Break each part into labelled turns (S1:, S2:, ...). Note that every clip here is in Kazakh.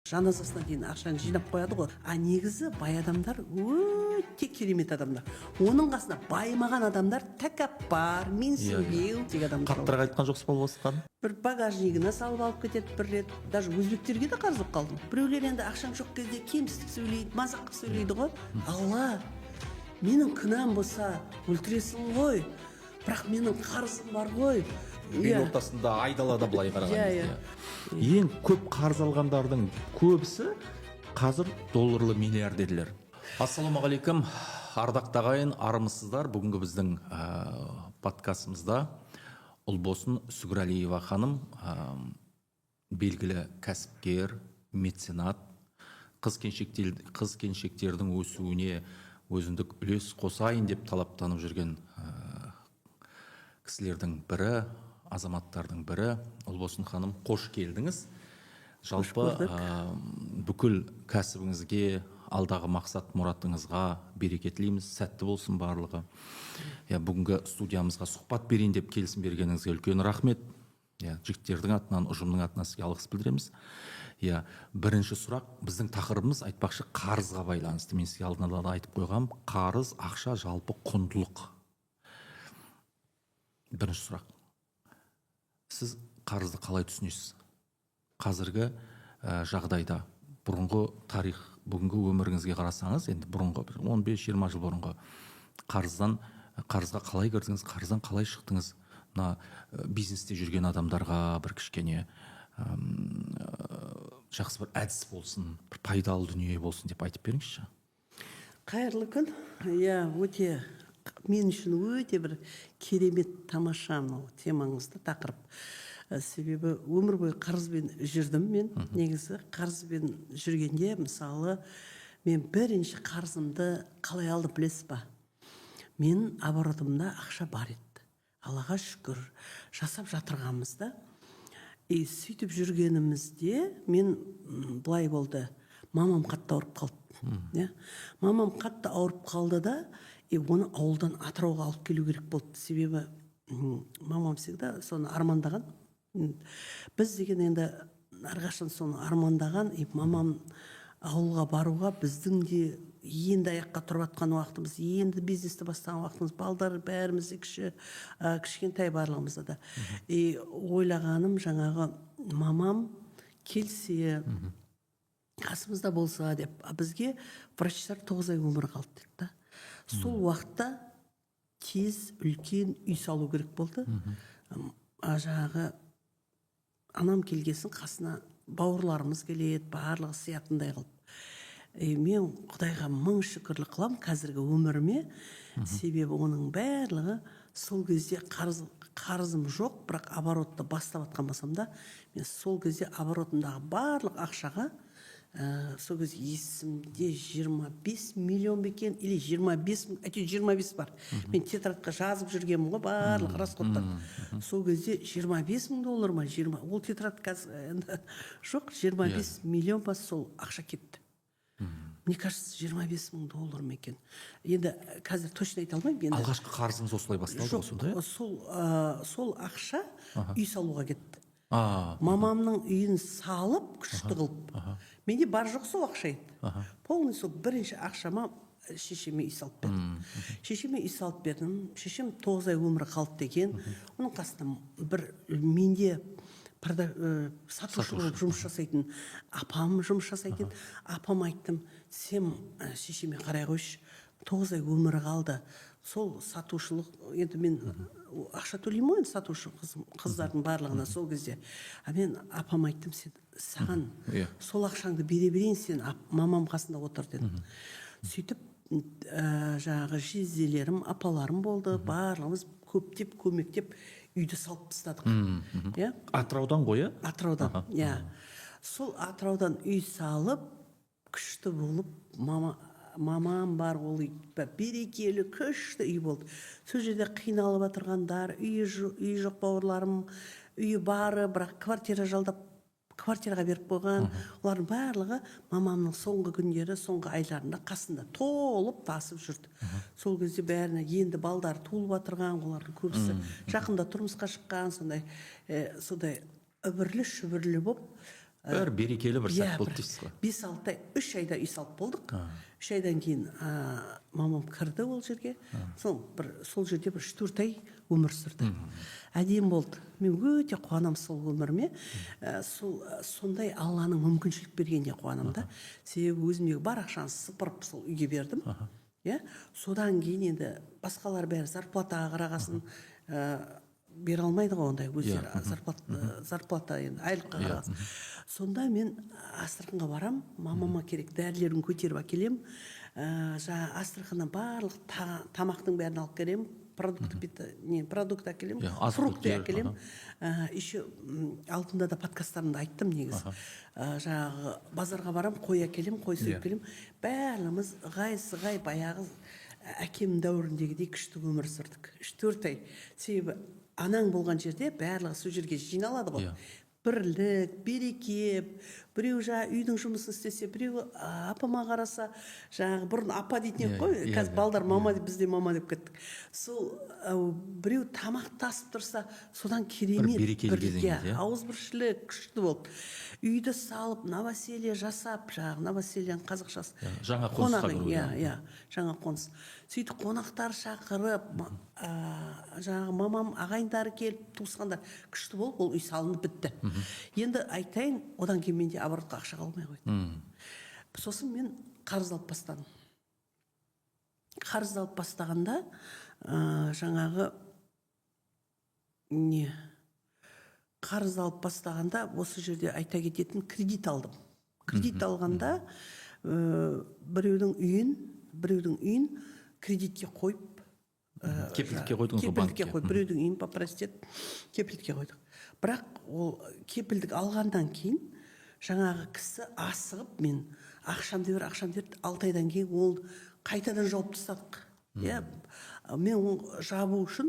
S1: жаназасына дейін ақшаны жинап қояды ғой. А негізі бай адамдар өте керемет адамдар. Оның қасында баймаған адамдар тәкаппар, менсінбеу деген адамдар.
S2: Қарттарға айтқан жоқсыз ба осы ханым?
S1: Бір багажнигіне салып алып кетеді бір рет. Даже өзбектерге де қарыз болып қалдым. Біреулер енді ақшаң жоқ кезде кемсітіп сөйлейді, мазақ қылып сөйлейді ғой. Алла, менің күнәм болса өлтіресің ғой. Бірақ менің қарызым бар ғой.
S2: Бел ортасында айдалада былай қараған кезде. Ең көп қарыз алғандардың көбісі қазір долларлы миллиардерлер. Ассалаумағалейкум, ардақты ағайын, армысыздар. Бүгінгі біздің подкастымызда Ұлбосын Сүгірәлиева ханым, белгілі кәсіпкер, меценат, қыз-келіншектердің өсуіне өзіндік үлес қосайын деп талаптанып жүрген кісілердің бірі, азаматтардың бірі. Ұлбосын ханым, қош келдіңіз. Жалпы бүкіл кәсібіңізге, алдағы мақсат мұратыңызға береке тілейміз, сәтті болсын барлығы. Бүгінгі студиямызға сұхбат берейін деп келісім бергеніңізге үлкен рахмет. Жігіттердің атынан, ұжымның атынан сізге алғыс білдіреміз. Бірінші сұрақ, біздің тақырыбымыз айтпақшы қарызға байланысты. Мен сізге алдын ала айтып қойғам, қарыз, ақша, жалпы құндылық. Бірінші сұрақ, сіз қарызды қалай түсінесіз? Қазіргі жағдайда, бұрынғы тарих, бүгінгі өміріңізге қарасаңыз, енді бұрынғы 15-20 жыл бұрынғы қарызға қалай кірдіңіз, қарыздан қалай шықтыңыз? Бизнесте жүрген адамдарға бір кішкене жақсы бір әдіс болсын, бір пайдалы дүние болсын деп айтып беріңізші.
S1: Қайырлы күн. Өте мен үшін өте бір керемет, тамаша темаңызды тақырып. Себебі өмір бойы қарызбен жүрдім мен. Негізі қарызбен жүргенде, мысалы, мен бірінші қарызымды қалай алдым білесіз ба? Мен оборотымда ақша бар еді. Аллаға шүкір, жасап жатырғанымызда. Сөйтіп жүргенімізде мен былай болды. Мамам қатты ауырып қалды. Мамам қатты ауырып қалды да, оны ауылдан Атырауға алып келу керек болды. Себебі мамам всегда соны армандаған. Біз деген енді әрқашан соны армандаған. Мамам ауылға баруға біздің де енді аяққа тұрып атқан уақытымыз, енді бизнесті бастаған уақытымыз, балдар бәріміз кішкентай барлығымызда да. Ойлағаным жаңағы мамам келсе, қасымызда болса деп, бізге врачтар 9 ай өмір қалды деді. Сол уақытта тез үлкен үй салу керек болды. Жаңағы анам келгесін қасына бауырларымыз келеді, барлығы сиятындай қылып. Мен Құдайға мың шүкірлік қылам қазіргі өміріме, себебі оның барлығы сол кезде қарызым жоқ, бірақ оборотты бастап атқан болсам да, мен сол кезде оборотымдағы барлық ақшаға, сол кезде есімде 25 миллион бекен, или 25 бар. Мен тетрадқа жазып жүргенмін ғой, барлық расходтар. Сол кезде 25 мың доллар ма, ол тетрад қазір жоқ, 25 миллион ба сол ақша кетті. Мне кажется, 25 мың доллар ма екен. Енді қазір точно айта алмаймын.
S2: Алғашқы қарызыңыз осылай басталды ғой сонда?
S1: Сол ақша үй салуға кетті. Мамамның үйін салып, күшті қылып. Менде бар жоқ сол ақша еді. Полный сол бірінші ақшама шешеме үй салып бердім. Шешеме үй салып бердім. Шешем 9 ай өмірі қалды деген. Оның қасында бір менде сатушы болып жұмыс жасайтын апам жұмыс жасайтын. Апам айттым, сен шешеме қарай қойшы, 9 ай өмірі қалды. Сол сатушылық, енді мен ақша төлеймін ғой, сатушы қыздардың барлығына сол кезде. Мен апам айттым, саған сол ақшаңды бере берейін, сен мамам қасында отыр дедім. Сөйтіп, жаңағы жезделерім, апаларым болды, барлығымыз көптеп, көмектеп үйді салып тастадық.
S2: Атыраудан ғой?
S1: Атыраудан, сол Атыраудан үй салып, күшті болып, мамам бар, ол берекелі, күшті үй болды. Сол жерде қиналып отырғандар, үйі жоқ бауырларым, үйі бары, бірақ квартира жалдап, квартираға беріп қойған. Олардың барлығы мамамның соңғы күндері, соңғы айларында қасында толып тасып жүрді. Сол кезде бәріне енді балдар туылып отырған, олардың көбісі жақында тұрмысқа шыққан, сондай үбірлі-шүбірлі болып,
S2: бір берекелі бір
S1: иә,
S2: сәт болды дейсіз ғой.
S1: 5-6 ай, 3 айда үй салып болдық. 3 айдан кейін мамам кірді ол жерге. Сол жерде бір 3-4 ай өмір сүрді. Әдем болды. Мен өте қуанам сол өміріме. Сондай Алланың мүмкіншілік бергеніне қуанам да. Себебі өзімдегі бар ақшаны сыпырып сол үйге бердім. Содан кейін енді басқалар бәрі зарплатаға қарағасын бере алмайды ғой ондай өздері зарплата енді айлыққа қарағасын. Сонда мен Астраханьға барам, мамама керек дәрілерін көтеріп әкелем, Астраханьнан барлық тамақтың бәрін алып келем, продукт әкелем, фрукты әкелем. Еще алдында да подкасттарымда айттым негізі. Жаңағы базарға барам, қой әкелем, қой сойып келем. Бәріміз ғай баяғы әкем дәуіріндегідей күшті өмір сүрдік. 3-4 ай. Себебі анаң болған жерде барлығы сол жерге жиналады ғой. Бірлік, береке, біреу үйдің жұмысын істесе, біреу апама қараса, бұрын апа дейтін қой, қазір балдар мама деп, бізде мама деп кеттік. Сол біреу тамақ тасып тұрса, содан керемет бірлікке, ауызбіршілік күшті болды. Үйді салып, новоселье жасап, новосельенің қазақшасы.
S2: Жаңа қонысқа кіру.
S1: Жаңа қоныс. Сөйтіп қонақтар шақырып, мамам ағайындары келіп, туысқандар күшті болып, ол үй салынып бітті. Енді айтайын, одан кейін менде оборотқа ақша қалмай қойды. Сосын мен қарыз алып бастадым. Қарыз алып бастағанда қарыз алып бастағанда осы жерде айта кететін кредит алдым. Кредит алғанда біреудің үйін кредитке қойып,
S2: кепілдікке қойдыңыз ғой банкке.
S1: Біреудің үйін попросить етіп кепілдікке қойдық. Бірақ ол кепілдік алғаннан кейін жаңағы кісі асығып, мен ақшамды бер, 6 айдан кейін ол қайтадан жауып тастадық. Мен ол жабу үшін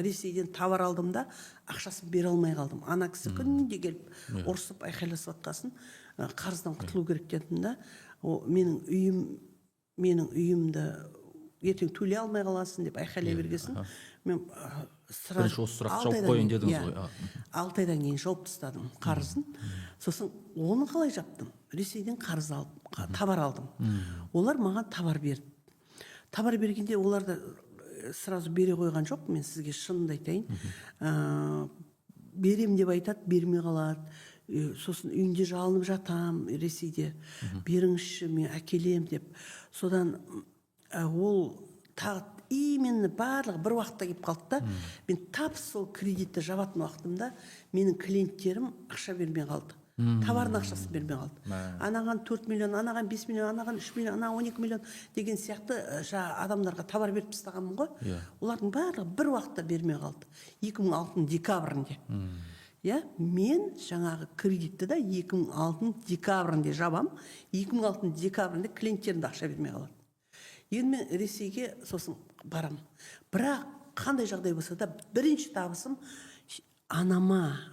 S1: Ресейден товар алдым да, ақшасын бере алмай қалдым. Ана кісі күнде келіп ұрсып айқайласып атқасын, қарыздан құтылу керек дедім да. Менің үйімді ертең төлей алмай қаласың деп айқайлай бергесін. Мен
S2: бірінші осы сұрақты жауып қойын дедіңіз ғой.
S1: 6 айдан кейін жауып тастадым қарызын. Сосын оны қалай жаптым? Ресейден қарыз алып, товар алдым. Олар маған товар берді. Товар бергенде оларды сразу бере қойған жоқ, мен сізге шынымды айтайын. Берем деп айтады, бермей қалады. Сосын үйінде жалынып жатам Ресейде. Беріңізші, мен әкелем деп. Содан ол именно барлығы бір уақытта келіп қалды да. Мен тап сол кредитті жабатын уақытымда менің клиенттерім ақша бермей қалды. Товардың ақшасын бермей қалды. Анаған 4 миллион, анаған 5 миллион, анаған 3 миллион, анаған 12 миллион деген сияқты адамдарға товар беріп тастағанмын ғой. Олардың барлығы бір уақытта бермей қалды. 2006 декабрінде. Мен жаңағы кредитті да 2006 декабрінде жабам. 2006 декабрінде клиенттерімді ақша бермей қалады. Енді мен Ресейге сосын барам. Бірақ қандай жағдай болса да бірінші табысым анама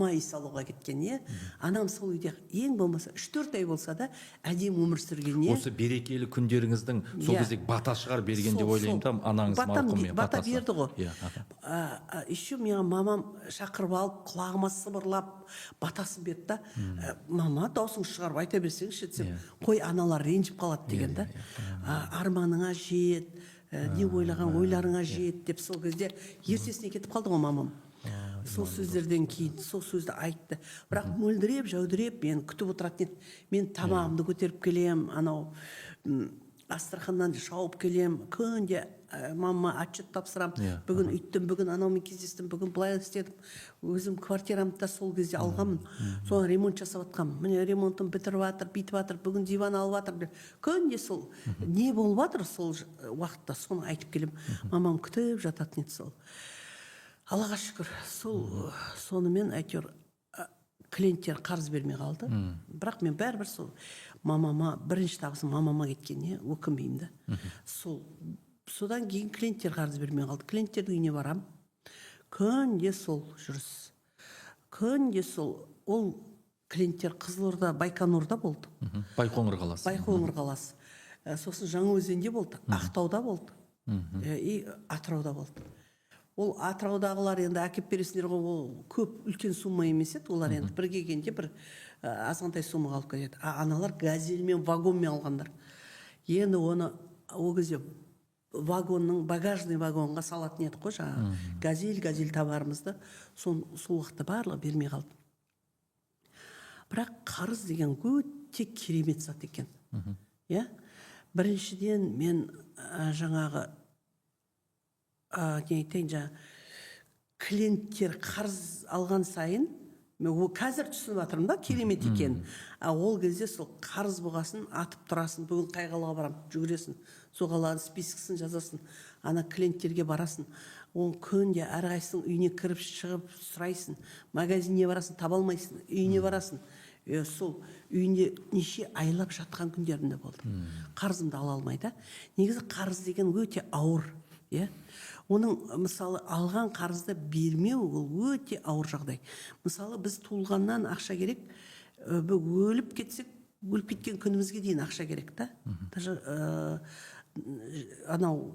S1: үй салуға кеткен. Анам сол үйде ең болмаса 3-4 ай болса да әдем өмір сүрген.
S2: Осы берекелі күндеріңіздің сол кезде бата шығар берген деп ойлаймын да, анаңыз марқұм
S1: бата берді ғой. Еще маған мамам шақырып алып, құлағыма сыбырлап, батасын берді да. Мама, даусың шығарып айта берсеңізші десем, қой аналар ренжіп қалады деген да. Арманыңа жет, не ойлаған ойларыңа жет деп сол кезде ертесіне кетіп қалды ғой мамам. Сол сөздерден кейін сол сөзді айтты. Бірақ мөлдіреп, жәудіреп мен күтіп отыратын еді. Мен тамағымды көтеріп келем, анау Астраханьнан шауып келем, күнде мама отчет тапсырам. Бүгін үйттім, бүгін анаумен кездестім, бүгін былай істедім. Өзім квартирамды да сол кезде алғанмын. Соны ремонт жасап жатқанмын. Міне ремонтым бітіріп жатыр, бүйтіп жатыр, бүгін диван алып жатыр деп. Күнде сол не болып жатыр сол уақытта соны айтып келем. Мамам күтіп жататын еді сол. Аллаға шүкір, сонымен әйтеуір клиенттер қарыз бермей қалды. Бірақ мен бәрібір сол бірінші табысым мамама кеткеніне өкінбеймін да. Содан кейін клиенттер қарыз бермей қалды. Клиенттердің үйіне барам. Күнде сол жүріс. Күнде сол. Ол клиенттер Қызылорда, Байқоңырда болды.
S2: Байқоңыр қаласы.
S1: Байқоңыр қаласы. Сосын Жаңаөзенде болды, Ақтауда болды. И Атырауда болды. Ол Атыраудағылар енді әкеп бересіңдер ғой, ол көп үлкен сумма емес еді. Олар енді бір келгенде бір азғантай суммаға алып кетеді. Аналар газельмен, вагонмен алғандар. Енді оны ол кезде вагонның, багажный вагонға салатын едік қой, жаңағы газель табарымызды сол уақытта барлығы бермей қалды. Бірақ қарыз деген өте керемет зат екен. Иә? Біріншіден мен жаңағы не айтайын, клиенттер қарыз алған сайын, мен қазір түсініп жатырмын да, керемет екен. Ол кезде сол қарыз болғасын, атып тұрасың, бүгін қай қалаға барам, жүгіресің, сол қаланың спискісін жазасың, ана клиенттерге барасың, ол күнде әрқайсының үйіне кіріп шығып сұрайсың, магазиніне барасың, таба алмайсың, үйіне барасың. Сол үйінде неше айлап жатқан күндерінде болды. Қарызымды ала алмайды. Негізі қарыз деген өте ауыр. Оның мысалы алған қарызды бермеу ол өте ауыр жағдай. Мысалы біз туылғаннан ақша керек, өліп кетсек, өліп кеткен күнімізге дейін ақша керек та. Даже анау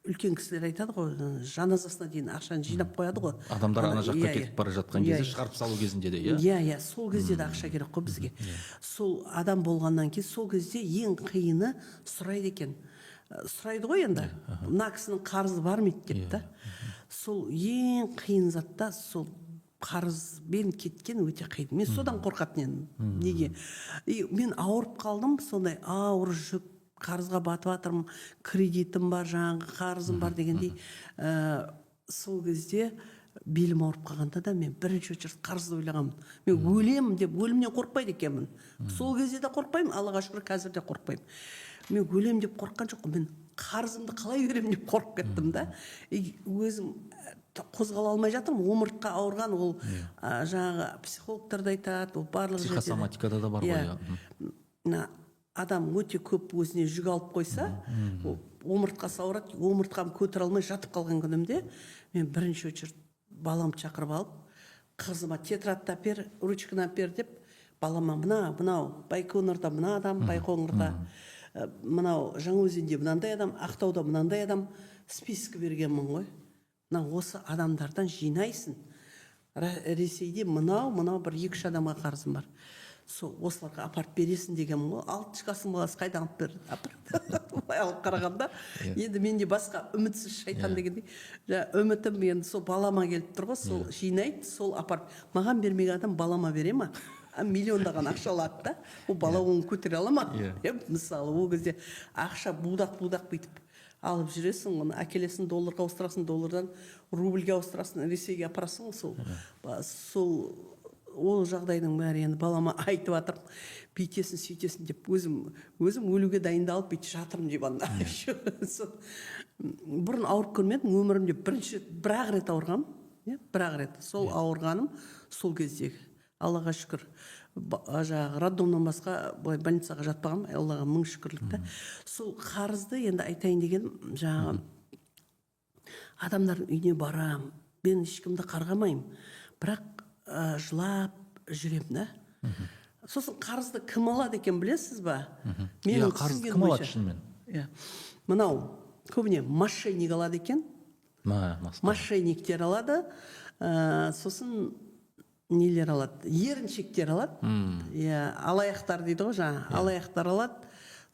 S1: үлкен кісілер айтады ғой, жаназасына дейін ақшаны жинап қояды ғой.
S2: Адамдар ана жаққа кетіп бара жатқан кезде, шығарып салу кезінде де,
S1: иә, сол кезде де ақша керек қой бізге. Сол адам болғаннан кейін сол кезде ең қиыны сұрайды екен. Сұрайды ғой енді, мына кісінің қарызы бар ма деп та. Сол ең қиын затта сол қарызбен кеткен өте қиын. Мен содан қорқатын едім. Неге? Мен ауырып қалдым, сондай ауыр жүк, қарызға батып жатырмын, кредитім бар, жаңағы қарызым бар дегендей. Сол кезде белім ауырып қалғанда да мен бірінші очередь қарызды ойлағанмын. Мен өлемін деп, өлімнен қорықпайды екенмін. Сол кезде де қорықпаймын, Аллаға шүкір, қазір де қорықпаймын. Мен өлем деп қорыққан жоқпын, мен қарызымды қалай беремін деп қорқып кеттім да. Өзім қозғала алмай жатырмын, омыртқа ауырған, ол жаңағы психологтар да айтады, ол барлық жерде.
S2: Психосоматикада да бар ғой.
S1: Адам өте көп өзіне жүк алып қойса, омыртқасы ауырады, омыртқам көтере алмай жатып қалған күнімде, мен бірінші очередь баламды шақырып алып, қызыма тетрадты апер, ручканы апер деп, балама мынау Байқоңырда мына адам, Байқоңырда мынау Жаңаөзенде мынандай адам, Ақтауда мынандай адам, список бергенмін ғой. Осы адамдардан жинайсың. Ресейде мынау бір 2-3 адамға қарызым бар. Осыларға апарып бересің дегенмін ғой. Алтышқасын боласы қайдан алып бер? Алып қарағанда, енді менде басқа үмітсіз шайтан дегендей. Үмітім енді сол балама келіп тұр ғой, сол жинайды, сол апарып. Маған бермеген адам балама бере ма? Миллиондаған ақша алады да, ол бала оны көтере ала ма? Мысалы, ол кезде ақша будақ бүйтіп алып жүресің, оны әкелесің, долларға ауыстырасың, доллардан рубльге ауыстырасың, Ресейге апарасың, сол ол жағдайдың бәрі енді балама айтып жатырмын, бүйтесің, сөйтесің деп, өзім өлуге дайындалып бүйтіп жатырмын диванда. Бұрын ауырып көрмедім, өмірімде бір-ақ рет ауырғам, бір-ақ рет. Сол ауырғаным сол кездегі. Аллаға шүкір, жаңағы роддомнан басқа былай больницаға жатпағам, Аллаға мың шүкірлікті. Сол қарызды енді айтайын дегенім, жаңағы адамдардың үйіне барам, мен ешкімді қарғамаймын, бірақ жылап жүремін, да. Сосын қарызды кім алады екен, білесіз ба?
S2: Қарызды кім алады шынымен?
S1: Мынау көбіне мошенник алады екен. Мошенниктер алады, сосын нелер алады, еріншектер алады, алаяқтар дейді ғой, жаңа алаяқтар алады,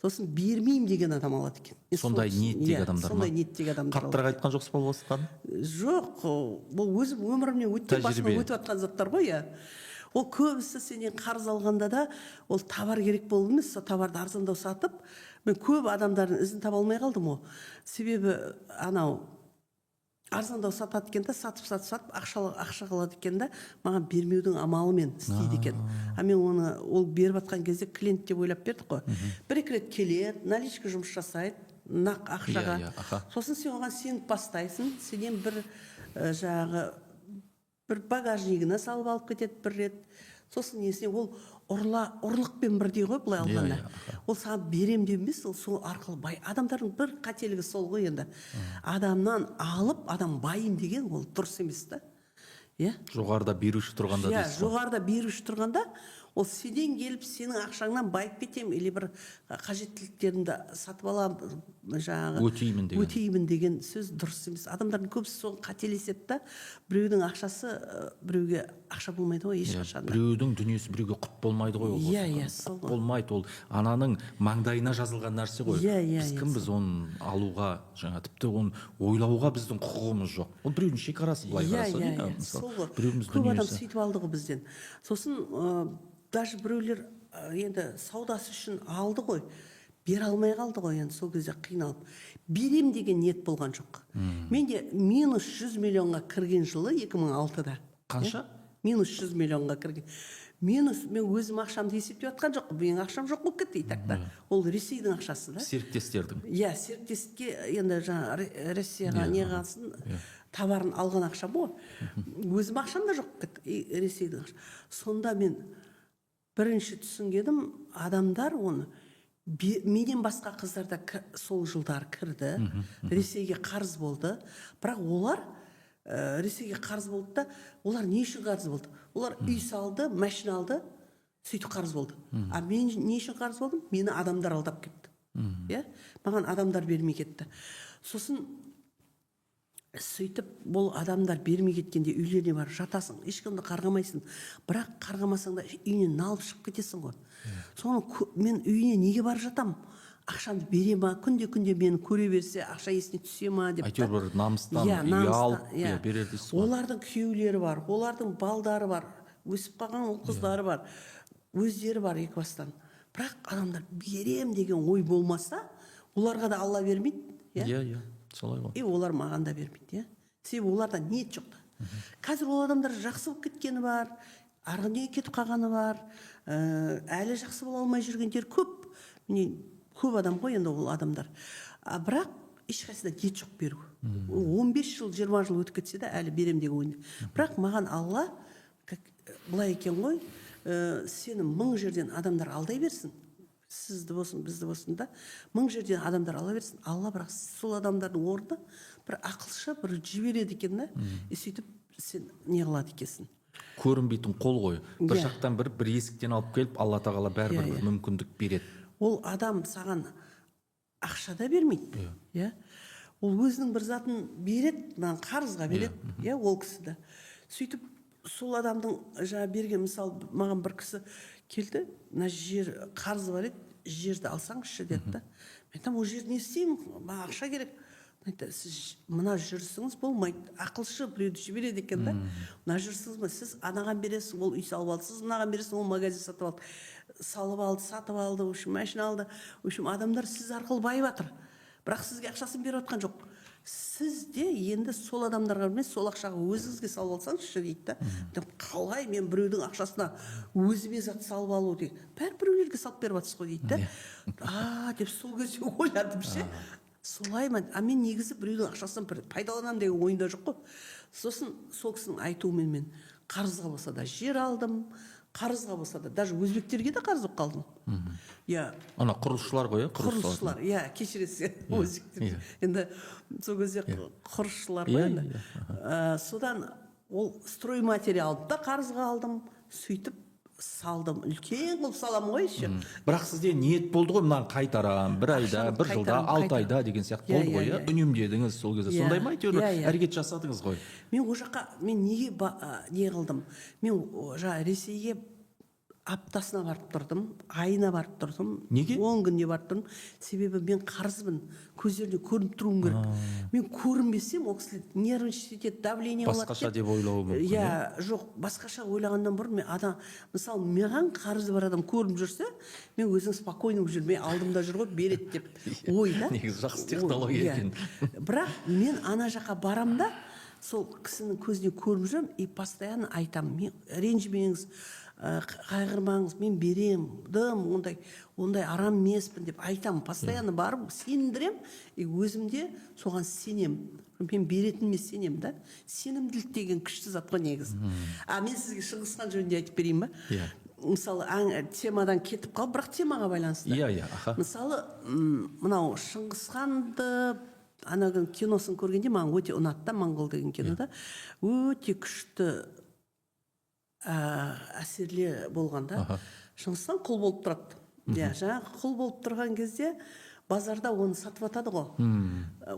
S1: сосын бермеймін деген адам алады екен.
S2: Сондай ниеттегі адамдар ма?
S1: Сондай ниеттегі адамдар.
S2: Қарттарға айтқан жоқсыз ба осыған?
S1: Жоқ, бұл өзім өмірімнен өткен басыма өтіп жатқан заттар ғой. Ол көбісі сенен қарыз алғанда да ол товар керек болды емес, сол товарды арзандау сатып, мен көп адамдардың ізін таба алмай қалдым ғой. Себебі анау арзандау сатады екен да, сатып ақша қалады екен да, маған бермеудің амалымен істейді екен. Мен оны ол беріп жатқан кезде клиент деп ойлап бердік қой. Бір-екі рет келеді, наличка жұмыс жасайды, нақ ақшаға. Сосын сен оған сеніп бастайсың, сенен бір багажнигіне салып алып кетеді бір рет. Сосын несіне ол ұрлықпен бірдей ғой былай алғанда. Ол саған берем демес, ол сол арқылы адамдардың бір қателігі сол ғой енді. Адамнан алып, адам байым деген ол дұрыс емес та.
S2: Жоғарыда беруші тұрғанда дейсіз ғой.
S1: Жоғарыда беруші тұрғанда ол сенен келіп сенің ақшаңнан байып кетем или бір қажеттіліктерімді сатып аламын жаңағы өтеймін деген сөз дұрыс емес. Адамдардың көбісі соны қателеседі да, біреудің ақшасы біреуге ақша болмайды ғой ешқашан.
S2: Біреудің дүниесі біреуге құт болмайды ғой.
S1: Иә,
S2: құт болмайды, ол ананың маңдайына жазылған нәрсе ғой. Біз кімбіз оны алуға, жаңа тіпті оны ойлауға біздің құқығымыз жоқ. Ол біреудің шекарасы, былай қараса.
S1: Көп адам сөйтіп алды ғой бізден. Сосын даже біреулер енді саудасы үшін алды ғой, бере алмай қалды ғой, енді сол кезде қиналып. Берем деген ниет болған жоқ. Менде минус 100 миллионға кірген жылы 2006-да.
S2: Қанша?
S1: Минус 100 миллионға кірген. Минус, мен өзім ақшамды есептеп жатқан жоқ, менің ақшам жоқ болып кетті итақта. Ол Ресейдің ақшасы да.
S2: Серіктестердің.
S1: Иә, серіктестікке енді жаңа Россияға неғасын товарын алған ақшам ғой. Өзім ақшам да жоқ кетті, Ресейдің ақшасы. Сонда мен бірінші түсінгенім, адамдар оны менен басқа қыздар да сол жылдар кірді, Ресейге қарыз болды, бірақ олар Ресейге қарыз болды да, олар не үшін қарыз болды? Олар үй салды, машина алды, сөйтіп қарыз болды. А мен не үшін қарыз болдым? Мені адамдар алдап кетті. Маған адамдар бермей кетті. Сосын сөйтіп бұл адамдар бермей кеткенде үйлеріне бар жатасың, ешкімді қарғамайсың, бірақ қарғамасаң да үйінен налып шығып кетесің ғой. Соны мен үйіне неге бар жатам? Ақшамды бере ма, күнде мені көре берсе, ақша есіне түсе ма деп.
S2: Әйтеуір бір намыстан ұялып берер дейсіз ғой.
S1: Олардың күйеулері бар, олардың балдары бар, өсіп қалған ол қыздары бар, өздері бар екі бастан. Бірақ адамдар берем деген ой болмаса, оларға да Алла бермейді.
S2: Иә, солай ғой.
S1: Олар маған да бермейді. Себебі оларда ниет жоқ. Қазір ол адамдар жақсы болып кеткені бар, арғы дүниеге кетіп қалғаны бар, әлі жақсы бола алмай жүргендер көп. Көп адам ғой енді ол адамдар. Бірақ ешқайсыда ниет жоқ беру. 15 жыл, 20 жыл өтіп кетсе де әлі берем деген ойында. Бірақ маған Алла былай екен ғой, сені 1000 жерден адамдар алдай берсін. Сізді болсын, бізді болсын да, 1000 жерден адамдар ала берсін. Алла бірақ сол адамдардың орнына бір ақылшы бір жібереді екен да, сөйтіп сен не қылады екенсің.
S2: Көрінбейтін қол ғой. Бір жақтан бір есіктен алып келіп, Алла тағала бәрібір мүмкіндік береді.
S1: Ол адам саған ақша да бермейді. Ол өзінің бір затын береді, маған қарызға береді, ол кісі да. Сөйтіп сол адамның жаңа берген, мысалы, маған бір кісі келді, мына жер қарызы бар еді, жерді алсаңызшы деді да. Мен айтамын, ол жерді не істеймін? Маған ақша керек. Сіз мына жүрісіңіз болмайды. Ақылшы біреуді жібереді екен да. Мына жүрісіңіз, сіз анаған бересің, ол үй салып алды, сіз мынаған бересің, ол магазин сатып алды. Салып алды, сатып алды, машина алды. Адамдар сіз арқылы байып жатыр. Бірақ сізге ақшасын беріп жатқан жоқ. Сіз де енді сол адамдарға емес, сол ақшаға өзіңізге салып алсаңызшы дейді да. Қалай мен біреудің ақшасына өзіме зат салып алу дейді. Бәрі біреулерге салып беріп жатсыз ғой дейді да. Деп сол кезде ойладым ше. Солай ма? Мен негізі біреудің ақшасынан пайдаланамын деген ойында жоқ қой. Сосын сол кісінің айтуымен мен қарызға болса да жер алдым, қарызға болса да, даже өзбектерге де қарыз болып қалдым.
S2: Ана құрылысшылар ғой,
S1: құрылысшылар, кешіресіз, өзбектер. Енді сол кезде құрылысшылар ғой енді. Содан ол стройматериалды да қарызға алдым, сөйтіп салдым, үлкен қылып саламын ғой еще.
S2: Бірақ сізде ниет болды ғой, мынаны қайтарам, бір айда, бір жылда, 6 айда деген сияқты болды ғой, үнемдедіңіз сол кезде. Сондай ма, әйтеуір әрекет жасадыңыз ғой?
S1: Мен ол жаққа, мен неге не қылдым? Мен жаңа Ресейге аптасына барып тұрдым, айына барып тұрдым.
S2: Неге?
S1: 10 күнде барып тұрдым. Себебі мен қарызбын, көздеріне көрініп тұруым керек. Мен көрінбесем, ол кісілер нервничать етеді, давление болады.
S2: Басқаша деп ойлауы мүмкін.
S1: Жоқ, басқаша ойлағаннан бұрын мен адам, мысалы, маған қарызы бар адам көрініп жүрсе, мен өзім спокойно жүрмей алдымда жүр ғой, береді деп ой да.
S2: Негізі жақсы технология екен.
S1: Бірақ мен ана жаққа барамда, сол кісінің көзіне көріп жүрем и постоянно айтамын, ренжімеңіз, қайғырмаңыз, мен берем, ондай арам емеспін деп айтамын, постоянно барып сендірем, өзімде соған сенем. Мен беретініме сенем да. Сенімділік деген күшті зат қой негізі. Мен сізге Шыңғысхан жөнінде айтып берейін ба? Мысалы, темадан кетіп қалып, бірақ темаға байланысты. Мысалы, мынау Шыңғысханды ана күн киносын көргенде маған өте ұнатты, Моңғол деген кинода. Өте күшті әсерлі болғанда Шыңғысхан құл болып тұрады. Жаңағы құл болып тұрған кезде базарда оны сатып атады ғой.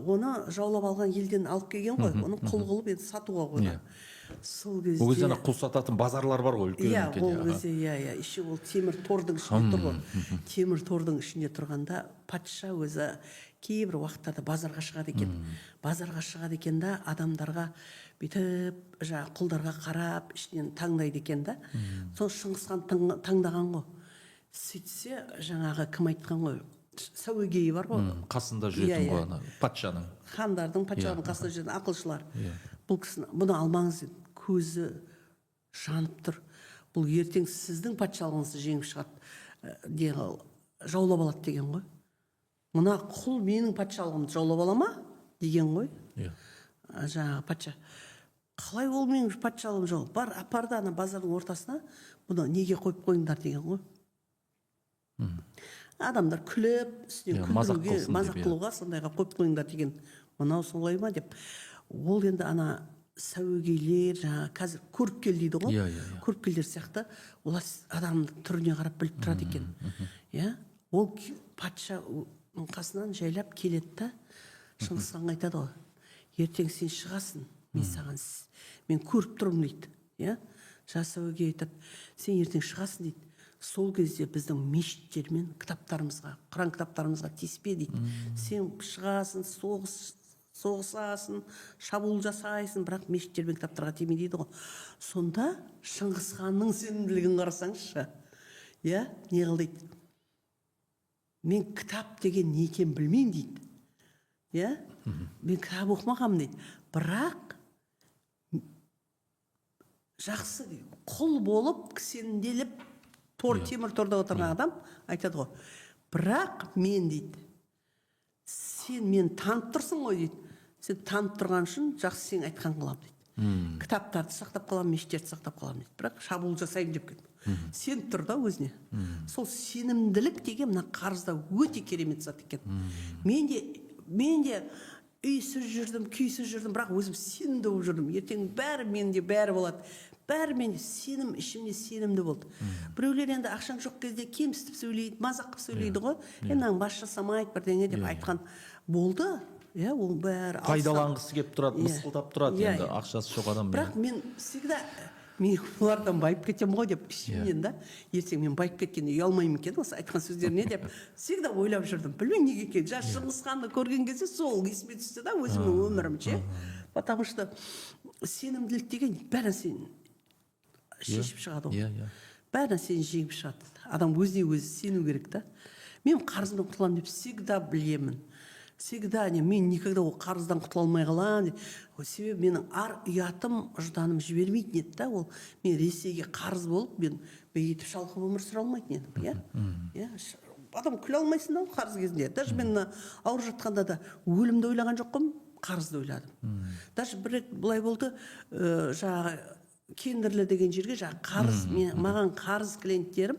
S1: Оны жаулап алған елден алып келген ғой. Оны құл қылып енді сатуға қойған. Сол кезде
S2: ол кезде құл сататын базарлар бар ғой, үлкен
S1: ол кезде еще ол темір тордың ішінде тұр ғой. Темір тордың ішінде тұрғанда патша өзі кейбір уақыттарда базарға шығады екен. Базарға шығады екен да, адамдарға бүйтіп құлдарға қарап ішінен таңдайды екен да. Сол Шыңғысхан таңдаған ғой. Сөйтсе жаңағы кім айтқан ғой, сәуегейі бар ғой,
S2: қасында жүретін ғой, патшаның,
S1: хандардың, патшаның қасында жүретін ақылшылар. Бұл кісіні бұны алмаңыз деді, көзі жанып тұр, бұл ертең сіздің патшалығыңызды жеңіп шығады, жаулап алады деген ғой. Мына құл менің патшалығымды жаулап ала ма деген ғой. Жаңағы патша, қалай ол менің патшалығым жаулап, бар апарды ана базардың ортасына, бұны неге қойып қойыңдар деген ғой. Адамдар күліп, үстінен күлдіруге, мазақ қылуға сондайға қойып қойыңдар деген. Мынау солай ма деп. Ол енді ана сәуегейлер, жаңа қазір көріпкел дейді ғой. Көріпкелдер сияқты, олар адамның түріне қарап біліп тұрады екен. Ол патша қасынан жайлап келеді да, Шыңғысханға айтады ғой, ертең сен шығасың, мен көріп тұрмын дейді. Сәуегей айтады, сен ертең шығасың дейді. Сол кезде біздің мешіттер мен кітаптарымызға, Құран кітаптарымызға тиіспе дейді. Сен шығасың, соғысасың, шабуыл жасайсың, бірақ мешіттер мен кітаптарға тиме дейді ғой. Сонда Шыңғысханның сенімділігін қарасаңызшы. Не қыл дейді? Мен кітап деген не екенін білмеймін дейді. Мен кітап оқымағанмын дейді. Бірақ жақсы құл болып, кісенделіп, темір торда отырған адам айтады ғой, бірақ мен дейді, сен мен танып тұрсың ғой дейді, сен танып тұрған үшін жақсы сен айтқан қылам дейді. Кітаптарды сақтап қалам, мешіттерді сақтап қалам дейді, бірақ шабуыл жасаймын деп кетті. Сен тұр да өзіне. Сол сенімділік деген мына қарызда өте керемет зат екен. Мен де үйсіз жүрдім, күйсіз жүрдім, бірақ өзім сенімді болып жүрдім. Ертең бәрі менде бәрі болады. Бәрі менде сенім, ішімде сенімді болды. Біреулер енді ақшаң жоқ кезде кемсітіп сөйлейді, мазақ қылып сөйлейді ғой. Мынаны бас жасамайды бірдеңе деп айтқан болды. Ол бәрі
S2: пайдаланғысы келіп тұрады, мысқылдап тұрады енді ақшасы жоқ адам.
S1: Бірақ мен всегда мен олардан байып кетемін ғой деп ішімнен да, ертең мен байып кеткенде ұялмаймын екен осы айтқан сөздеріне деп всегда ойлап жүрдім. Білмеймін неге екен. Шыңғысханды көрген кезде сол есіме түсті да, өзімнің өмірімше. Потому что сенімділік деген бәрі сен шешіп шығады ғой. Бәрі сен жеңіп шығады. Адам өзіне өзі сену керек та. Мен қарызымдан құтыламын деп всегда білемін. Всегда мен никогда ол қарыздан құтыла алмай қаламын. Себебі менің ар ұятым, жыданым жібермейтін еді да. Ол мен Ресейге қарыз болып, мен бейітіп шалқып өмір сүре алмайтын едім. Адам күле алмайсың да қарыз кезінде. Даже мен ауырып жатқанда да өлімді ойлаған жоқпын, қарызды ойладым. Даже бір рет былай болды, жаңағы Кендірлі деген жерге қарыз, маған қарыз клиенттерім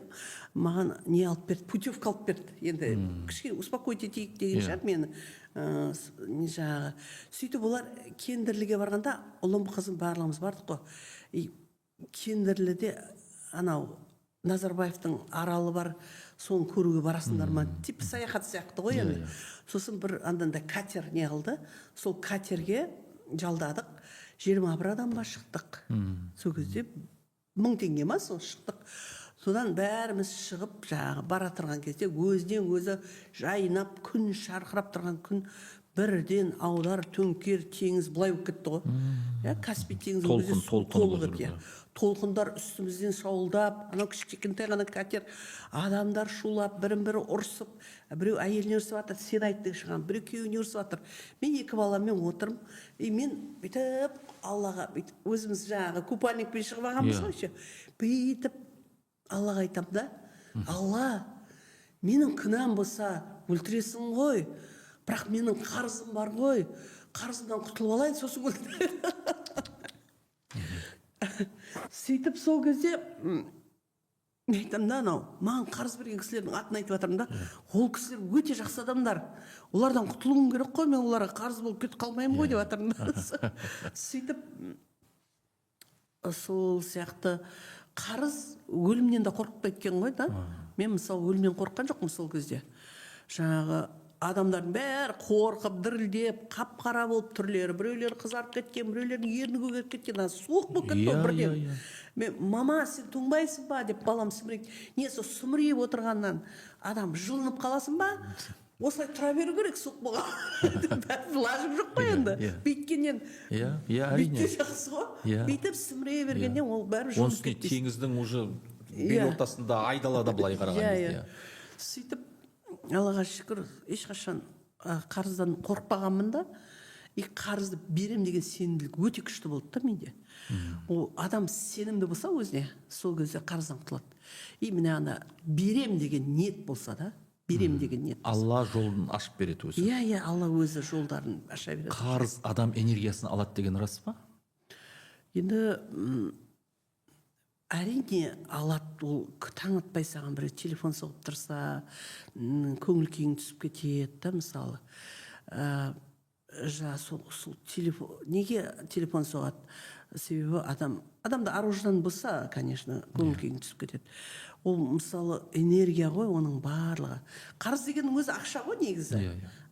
S1: маған не алып берді, путевка алып берді. Енді кішкене успокоить етейік деген шығар мені. Жаңағы сөйтіп олар Кендірліге барғанда, ұлым қызым барлығымыз бардық қой. Кендірліде анау Назарбаевтың аралы бар, соны көруге барасыңдар ма? Типа саяхат сияқты ғой енді. Сосын бір анданда катер не қылды, сол катерге жалдадық. 21 адамға шықтық. Сол кезде 1000 теңге ма, сол шықтық. Содан бәріміз шығып, бара тұрған кезде өзінен өзі жайнап, күн шарқырап тұрған күн бірден аудар, төңкер, теңіз былай болып кетті ғой. Каспий теңізі толық еді. Толқындар үстімізден шауылдап, анау кішкентай ғана катер, адамдар шулап, бірін-бірі ұрсып, біреу әйеліне ұрсып жатыр, сен айттың шығам, біреу күйеуіне ұрсып жатыр. Мен екі баламмен отырмын, мен бүйтіп Аллаға, өзіміз жаңағы купальникпен шығып алғанбыз ғой, бүйтіп Аллаға айтамын да, Алла, менің күнәм болса өлтіресің ғой, бірақ менің қарызым бар ғой, қарызымдан құтылып алайын, сосын өлтірейін. Сөйтіп сол кезде мен айтамын да, маған қарыз берген кісілердің атын айтып жатырмын да, ол кісілер өте жақсы адамдар, олардан құтылуым керек қой, мен оларға қарыз болып кетіп қалмаймын ғой деп жатырмын да. Сөйтіп сол сияқты қарыз өлімнен де қорықпайды екен ғой да. Мен мысалы өлімнен қорыққан жоқпын сол кезде. Жаңағы адамдардың бәрі қорқып дірілдеп қап-қара болып түрлері, біреулері қызарып кеткен, біреулердің ерні көгеріп кеткен, суық болып кетті ғой бірден. Мен мама сен тоңбайсың ба деп балам сімірейді. Не сол сімірейіп отырғаннан адам жылынып қаласың ба? Осылай тұра беру керек суық болған. Лажым жоқ қой енді. Бүйткеннен
S2: әрине
S1: жақсы ғой. Бүйтіп сімірей бергеннен ол бәрі жылынып кетпейді.
S2: теңіздің уже бел ортасында айдалада былай қараған кезде.
S1: Сөйтіп Аллаға шүкір ешқашан қарыздан қорықпағанмын да. Қарызды берем деген сенімділік өте күшті болды да менде. Ол адам сенімді болса өзіне, сол кезде қарыздан құтылады. Міне ана берем деген ниет болса да, берем деген ниет.
S2: Алла жолын ашып береді өзі.
S1: Алла өзі жолдарын аша береді.
S2: Қарыз адам энергиясын алады деген рас па?
S1: Енді әрине алады. Ол таң атпай саған біреу телефон соғып тұрса, көңіл күйің түсіп кетеді да, мысалы. Сол телефон, неге телефон соғады? Себебі адамда ар-ождан болса, конечно, көңіл күйің түсіп кетеді. Ол мысалы энергия ғой, оның барлығы. Қарыз дегеннің өзі ақша ғой негізі.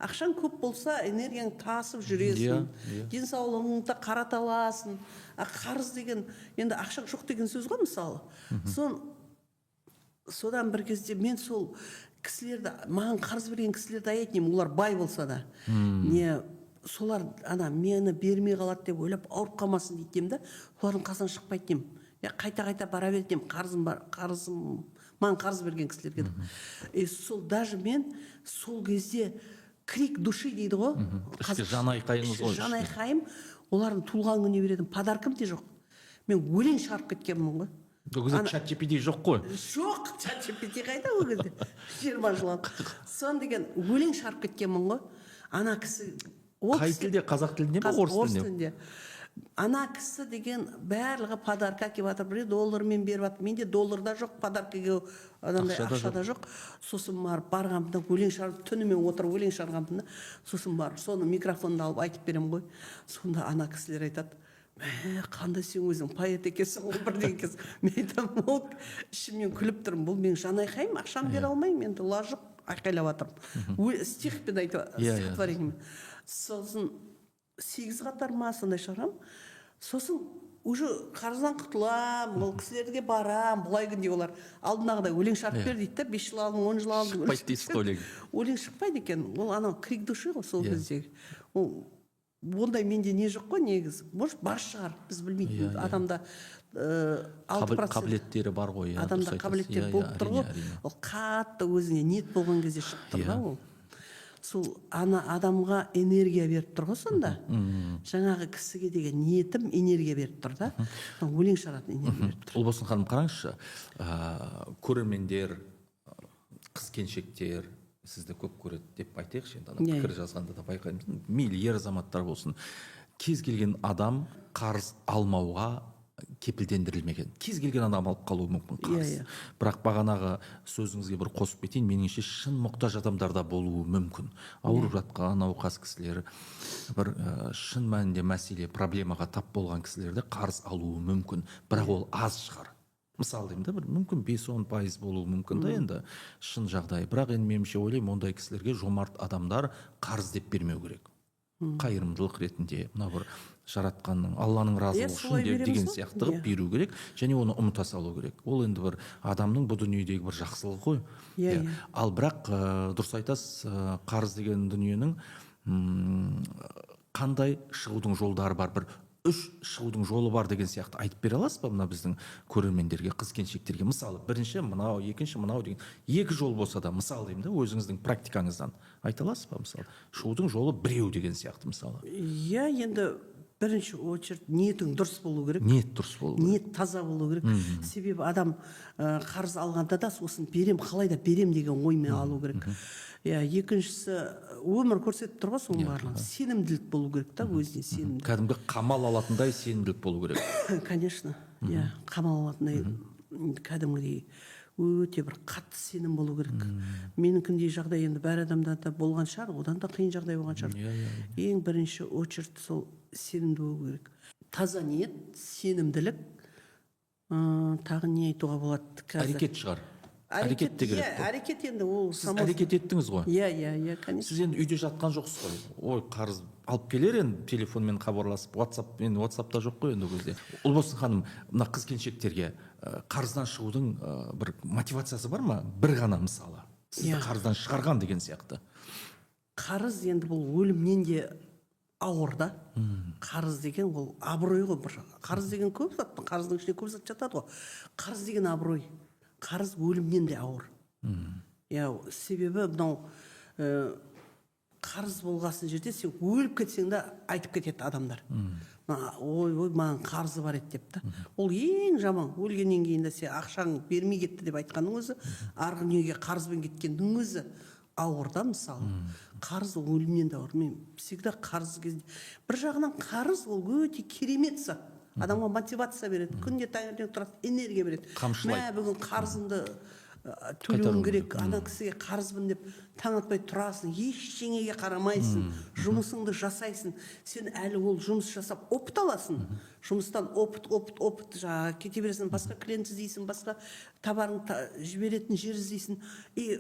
S1: Ақшаң көп болса, энергияң тасып жүресің, денсаулығыңды қарата аласың. Қарыз деген, енді ақшаң жоқ деген сөз ғой мысалы. Содан бір кезде мен сол кісілерді, маған қарыз берген кісілерді аяйтын, олар бай болса да. Солар мені бермей қалады деп ойлап ауырып қалмасын дейтем да, солардың қасынан шықпайды дем. Қайта-қайта бара бердем, қарызым бар, маған қарыз берген кісілерге. Сол даже мен сол кезде крик души дейді ғой.
S2: Ішкі жан айқайыңыз ғой.
S1: Жан айқайым, олардың туылған күніне беретін подаркым де жоқ. Мен өлең шығарып кеткенмін ғой.
S2: Ол кезде чат-GPT жоқ қой.
S1: Жоқ, чат-GPT қайда ол кезде? 20 жыл. Сон деген өлең шығарып кеткенмін ғой. Ана кісі
S2: қай тілде, қазақ тілінде ме, орыс тілінде?
S1: Ана кісі деген барлығы подарка келіп жатыр, біреу доллармен беріп жатыр. Менде долларда жоқ, подаркаға адамдай ақшада жоқ. Сосын барғанымда өлең шығарып, түнімен отырып өлең шығарғанымда, сосын соны микрофонды алып айтып берем ғой. Сонда ана кісілер айтады: қандай сен өзің поэт екенсің ғой, бірдеңе екенсің. Мен айтамын, ол ішімнен күліп тұрмын, бұл менің жан айқайым, ақшам бере алмаймын, енді лаж жоқ, айқайлап жатырмын. Стихпен айтып, стихотворениемен. Сосын 8 қатар ма сондай шығарам. Сосын уже қарыздан құтылам, ол кісілерге барам, бұлай күнде олар алдынағыдай өлең шығарып бер дейді да, 5 жыл алдың, 10 жыл алдың.
S2: Шықпайды дейсіз ғой өлең.
S1: Өлең шықпайды екен. Ол анау крик души ғой сол кездегі. Ондай менде не жоқ қой негізі. Может, бар шығар, біз білмейтін. Адамда 6%
S2: қабілеттері бар ғой.
S1: Адамда қабілеттер болып тұр ғой. Ол қатты өзіне ниет болған кезде шығып тұр да ол. Сол адамға энергия беріп тұр ғой сонда. Жаңағы кісіге деген ниетім энергия беріп тұр да. Өлең шығаратын энергия беріп тұр.
S2: Ұлбосын ханым, қараңызшы, көрермендер, қыз-келіншектер сізді көп көреді деп айтайықшы, енді пікір жазғанда да байқаймыз. Мейлі ер азаматтар болсын, кез келген адам қарыз алмауға кепілдендірілмеген. Кез келген адам алып қалуы мүмкін қарыз. Бірақ бағанағы сөзіңізге бір қосып кетейін, меніңше шын мұқтаж адамдарда болуы мүмкін. Ауырып жатқан науқас кісілер, бір шын мәнінде мәселе, проблемаға тап болған кісілерде қарыз алуы мүмкін. Бірақ ол аз шығар. Мысалы деймін да, бір мүмкін 5-10% болуы мүмкін да енді шын жағдай. Бірақ енді меніңше ойлаймын, ондай кісілерге жомарт адамдар қарыз деп бермеу керек. Қайырымдылық ретінде, мына бір жаратқанның, Алланың разылығы үшін деген сияқты қылып беру керек, және оны ұмыта салу керек. Ол енді бір адамның бұл дүниедегі бір жақсылығы ғой. Ал бірақ дұрыс айтасыз, қарыз деген дүниенің қандай шығудың жолдары бар, бір 3 шығудың жолы бар деген сияқты айтып бере аласыз ба мына біздің көрермендерге, қыз-келіншектерге? Мысалы, бірінші мынау, екінші мынау деген 2 жол болса да, мысалы деймін да, өзіңіздің практикаңыздан айта аласыз ба? Мысалы, шығудың жолы біреу деген сияқты, мысалы.
S1: Енді бірінші очередь ниетің дұрыс болу керек.
S2: Ниет дұрыс болу керек.
S1: Ниет таза болу керек. Себебі адам қарыз алғанда да сосын берем, қалай да берем деген оймен алу керек. Екіншісі, өмір көрсетіп тұр ғой соның барлығы. Сенімділік болу керек та, өзіне сенімділік.
S2: Кәдімгі қамал алатындай сенімділік болу керек.
S1: Конечно, қамал алатындай кәдімгідей өте бір қатты сенім болу керек. Менікіндей жағдай енді бәр адамда да болған шығар, одан да қиын жағдай болған шығар. Ең бірінші очередь сол сенімді болу керек. Таза ниет, сенімділік, Тағы не айтуға болады қазір?
S2: Әрекет шығар. Әрекет те керек.
S1: Әрекет енді ол
S2: Сіз әрекет еттіңіз ғой.
S1: Иә, конечно.
S2: Сіз енді үйде жатқан жоқсыз ғой. Ой, қарыз алып келер енді телефонмен хабарласып, WhatsApp'та жоқ қой енді ол кезде. Ұлбосын ханым, мына қыз келіншектерге қарыздан шығудың бір мотивациясы бар ма? Бір ғана мысалы. Сізді қарыздан шығарған деген сияқты.
S1: Қарыз енді бұл өлімнен де ауыр да. Қарыз деген ол абырой ғой. Қарыз деген көп зат, қарыздың ішінде көп зат жатады ғой. Қарыз деген абырой. Қарыз өлімнен де ауыр. Себебі мынау қарыз болғасын жерде сен өліп кетсең де айтып кетеді адамдар. Ой, маған қарызы бар еді деп та. Ол ең жаман. Өлгеннен кейін де сен ақшаң бермей кетті деп айтқанның өзі, арғы дүниеге қарызбен кеткеннің өзі ауыр да мысалы. Қарыз ол өлімнен де ауыр. Мен всегда қарыз кезде бір жағынан қарыз ол өте керемет зат. Адамға мотивация береді, күнде таңертең тұрады, энергия береді. Мә, бүгін қарызымды төлеуім керек, ана кісіге қарызбын деп таң атпай тұрасың, ештеңеге қарамайсың, жұмысыңды жасайсың. Сен әлі ол жұмыс жасап опыт аласың. Жұмыстан опыт жаңағы кете бересің, басқа клиент іздейсің, басқа товарың жіберетін жер іздейсің. И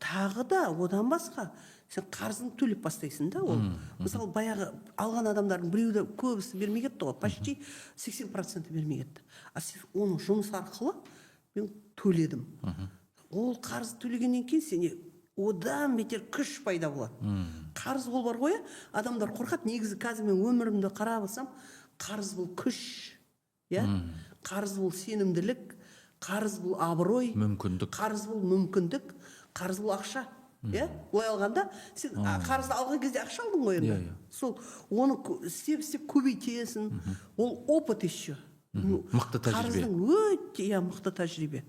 S1: тағы да одан басқа сен қарызын төлеп бастайсың да ол. Мысалы баяғы алған адамдардың біреуді көбісі бермей кетті ғой, почти 80% бермей кетті. А сен оның жұмыс арқылы мен төледім. Ол қарыз төлегеннен кейін сене одан бетер күш пайда болады. Қарыз ол бар ғой, адамдар қорқады. Негізі қазір мен өмірімді қарап алсам, қарыз бұл күш, қарыз бұл сенімділік, қарыз бұл абырой,
S2: мүмкіндік,
S1: қарыз бұл мүмкіндік, қарыз бұл ақша. Былай алғанда сен қарызды алған кезде ақша алдың ғой енді. Сол оны істеп көбейтесің. Ол опыт еще.
S2: Мықты тәжірибе.
S1: Мықты тәжірибе.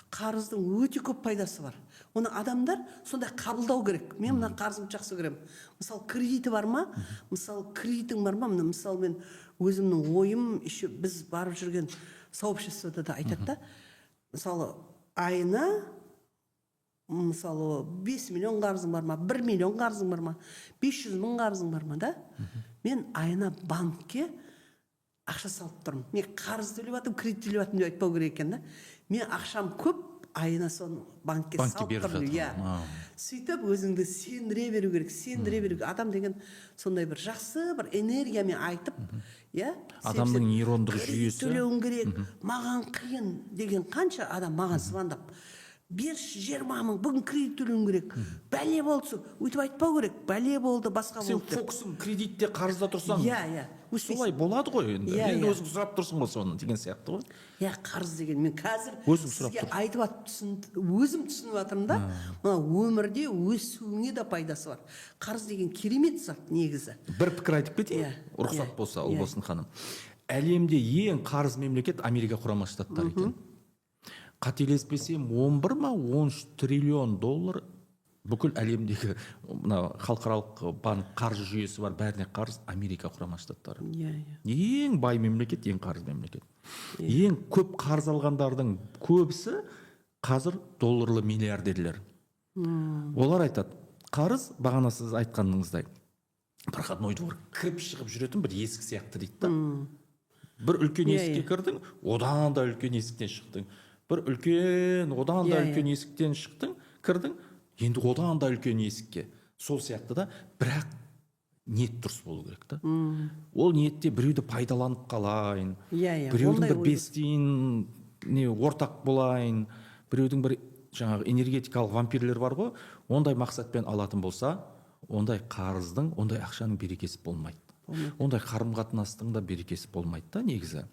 S1: Қарыздың өте көп пайдасы бар. Оны адамдар сондай қабылдау керек. Мен мына қарызымды жақсы көремін. Мысалы кредиті бар ма? Мысалы кредитің бар ма? Мысалы мен өзімнің ойым, еще біз барып жүрген сообществода да айтады да. Мысалы айына мысалы 5 миллион қарызың бар ма, 1 миллион қарызың бар ма, 500 мың қарызың бар ма да? Мен айына банкке ақша салып тұрмын. Мен қарыз төлеп жатырмын, кредит төлеп жатырмын деп айтпау керек екен да. Мен ақшам көп, айына соны банкке салып тұрмын. Сөйтіп өзіңді сендіре беру керек. Адам деген сондай бір жақсы бір энергиямен айтып,
S2: адамның нейрондық жүйесі
S1: төлеуің керек, маған қиын деген қанша адам маған звондап, берші 20 мың, бүгін кредит төлеуім керек. Бәле болды, өйтіп айтпау керек. Бәле болды, басқа болды.
S2: Сен фокусың кредитте, қарызда тұрсаң, солай болады ғой енді. Енді өзің сұрап тұрсың ғой соны деген сияқты ғой.
S1: Қарыз деген мен қазір сізге айтып өзім түсініп жатырмын да. Мына өмірде өсуіңе де пайдасы бар. Қарыз деген керемет зат негізі.
S2: Бір пікір айтып кетейін, рұқсат болса, Ұлбосын ханым. Әлемде ең қарыз мемлекет Америка Құрама Штаттары екен. Қателеспесем 11 ма 13 триллион доллар бүкіл әлемдегі халықаралық банк қаржы жүйесі бар, бәріне қарыз Америка Құрама Штаттары. Ең бай мемлекет, ең қарыз мемлекет. Ең көп қарыз алғандардың көбісі қазір долларлы миллиардерлер. Олар айтады, қарыз бағана сіз айтқаныңыздай проходной двор кіріп шығып жүретін бір есік сияқты дейді да. Бір үлкен есікке кірдің, одан да үлкен есіктен шықтың. Бір үлкен, одан да үлкен есіктен шықтың, кірдің, енді одан да үлкен есікке. Сол сияқты да, бірақ ниет дұрыс болу керек та. Ол ниетте біреуді пайдаланып қалайын, біреудің бір бестейін ортақ болайын, біреудің бір жаңағы энергетикалық вампирлер бар ғой, ондай мақсатпен алатын болса, ондай қарыздың, ондай ақшаның берекесі болмайды. Ондай қарым-қатынастың да берекесі болмайды да негізі.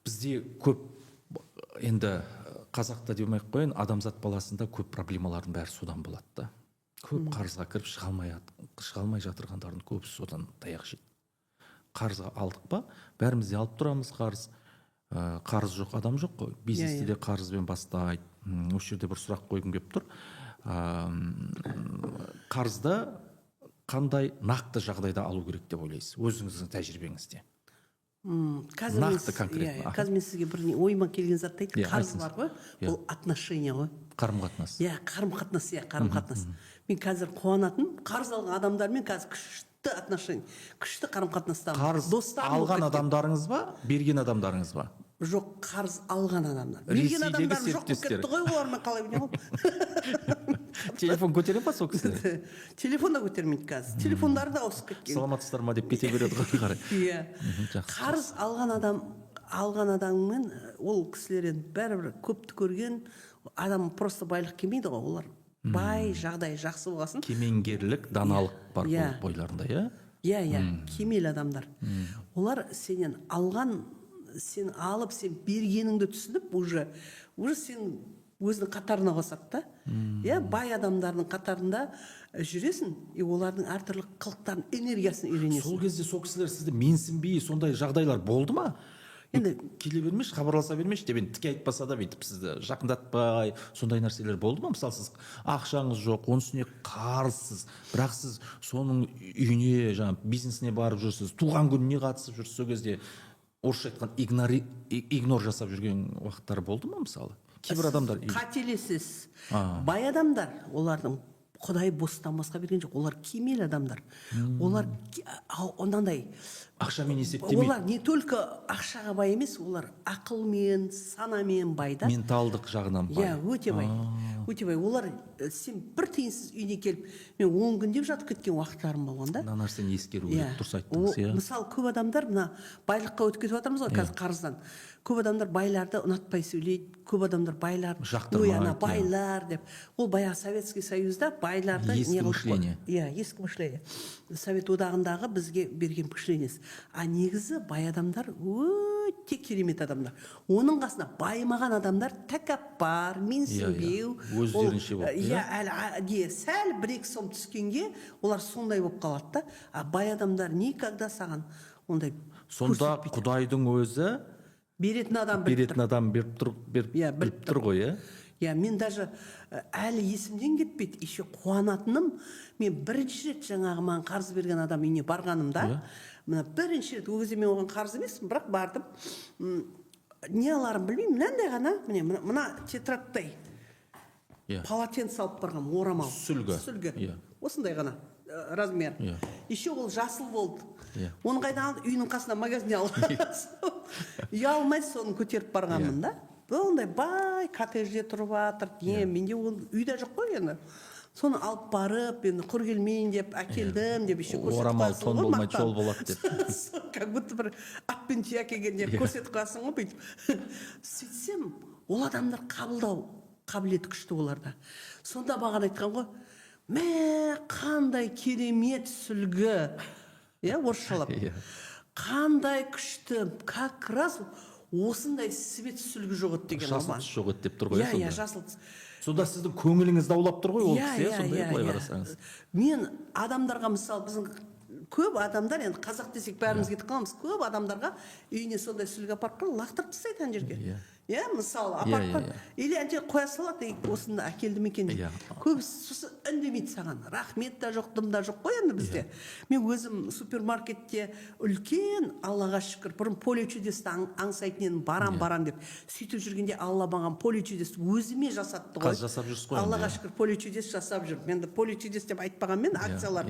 S2: Бізде көп енді қазақта демей-ақ қояйын, адамзат баласында көп проблемалардың бәрі содан болады да. Көп қарызға кіріп шыға алмай жатырғандардың көбісі содан таяқ жейді. Қарызға алдық па? Бәріміз де алып тұрамыз қарыз. Қарыз жоқ адам жоқ қой. Бизнесте де қарызбен бастайды. Осы жерде бір сұрақ қойғым келіп тұр. Қарызды қандай нақты жағдайда алу керек деп ойлайсыз? Өзіңіздің тәжірибеңізде. Нақты конкретно.
S1: Қазір мен сізге бір ойыма келген затты айтып, қарыз бар ғой, бұл отношения ғой.
S2: Қарым-қатынас.
S1: Қарым-қатынас. Мен қазір қуанатын, қарыз алған адамдармен қазір күшті отношения, күшті қарым-қатынастамын.
S2: Қарыз алған адамдарыңыз ба, берген адамдарыңыз ба?
S1: жоқ, қарыз алған адамдар. Берген
S2: Ресейдегі
S1: адамдар жоқ болып
S2: серіктестер.
S1: кетті ғой, олармен қалай білемін.
S2: Телефон көтере ма сол кісілер?
S1: Телефон да көтермейді қазір. Телефондары да ауысып кеткен.
S2: Саламатсыздар ма деп кете береді ғой қарай.
S1: Иә.
S2: Жақсы.
S1: Қарыз алған адаммен ол кісілер енді бәрібір көпті көрген адам просто байлық келмейді ғой, олар бай, жағдай жақсы болғасын.
S2: Кемеңгерлік, даналық бар
S1: Иә.
S2: бойларында, иә?
S1: Иә, кемел адамдар. Олар сенен алған, сен алып, сен бергеніңді түсініп, уже сен өзінің қатарына қосады да. Иә, бай адамдардың қатарында жүресің, и олардың әртүрлі қылықтарын, энергиясын үйренесің.
S2: Сол кезде сол кісілер сізді менсінбей сондай жағдайлар болды ма?
S1: Енді
S2: келе бермеші, хабарласа бермеші деп енді тіке айтпаса да бүйтіп сізді жақындатпай, сондай нәрселер болды ма? Мысалы сіз ақшаңыз жоқ, оның үстіне қарызсыз, бірақ сіз соның үйіне, жаңа бизнесіне барып жүрсіз, туған күніне қатысып жүрсіз, сол кезде орысша айтқан игнор жасап жүрген уақыттар болды ма мысалы? Кейбір адамдар
S1: қателесіз. Бай адамдар, олардың Құдай бостан босқа берген жоқ, олар кемел адамдар. Олар ондай
S2: ақшамен есептемейді.
S1: Олар не только ақшаға бай емес, олар ақылмен, санамен бай да.
S2: Менталдық жағынан бай.
S1: Иә, өте бай. Өте бай. Олар сен бір тиынсыз үйіне келіп, мен 10 күн деп жатып кеткен уақыттарым болған да.
S2: Мына нәрсені ескеру керек, дұрыс айттыңыз, иә.
S1: Мысалы, көп адамдар мына байлыққа өтіп кетіп жатырмыз ғой қазір қарыздан. Көп адамдар байларды ұнатпай сөйлейді, көп адамдар байларды ой, ана байлар деп. Ол баяғы Советский Союзда байларды
S2: ескі мышление.
S1: Иә, ескі мышление. Совет одағындағы бізге берген мышлениесі. А негізі бай адамдар өте керемет адамдар. Оның қасында баймаған адамдар тәкаппар, менсінбеу.
S2: Өздерінше болып.
S1: Иә, сәл бір-екі сом түскенге олар сондай болып қалады да. А бай адамдар никогда саған ондай
S2: сонда Құдайдың өзі
S1: беретін адам
S2: біліп тұр ғой, иә?
S1: Иә, мен даже әлі есімден кетпейді. Еще қуанатыным, мен бірінші рет жаңағы маған қарыз берген адам үйіне барғанымда, мына бірінші рет, ол кезде мен оған қарыз емеспін, бірақ бардым. Не аларым білмеймін, мынандай ғана, мына тетрадтай полотенце алып барғам, орамал. Сүлгі. Осындай ғана размер. Еще ол жасыл болды. Оны қайдан алды? Үйінің қасына магазинде алды. Ұялмай соны көтеріп барғанмын да. Ондай бай коттеджде тұрып жатыр. Менде ол үйде жоқ қой енді. Соны алып барып, енді құр келмейін деп, әкелдім деп, еще көрсетіп
S2: орамал тон болмайды, жол болады деп.
S1: Как будто бір атпен түйе әкелген деп көрсетіп қоясың ғой бүйтіп. Сөйтсем, ол адамдар қабылдау қабілеті күшті оларда. Сонда маған айтқан ғой, қандай керемет сүлгі. Орысшалап. Қандай күшті, как раз осындай свет сүлгі жоқ еді деген.
S2: Жасыл түс жоқ еді деп тұр ғой.
S1: Иә, жасыл түс.
S2: Сонда сіздің көңіліңіз даулап тұр ғой ол кісі, сондай былай қарасаңыз.
S1: Мен адамдарға, мысалы, біздің көп адамдар, енді қазақ десек бәріміз кетіп қаламыз, көп адамдарға үйіне сондай сүлгі апарып қойып лақтырып тастайды ана жерге. Иә, мысалы, апарып или ана жерге қоя салады, осында әкелдім екен деп. Көбісі сосын үндемейді саған. Рахмет та жоқ, дым да жоқ қой енді бізде. Мен өзім супермаркетте үлкен, Аллаға шүкір, бұрын поле чудесті аңсайтын едім, барам деп. Сөйтіп жүргенде Алла маған поле чудесті өзіме жасатты ғой.
S2: Қазір жасап жүрсіз ғой.
S1: Аллаға шүкір, поле чудес жасап жүр. Мен де поле чудес деп айтпағанмен акциялар.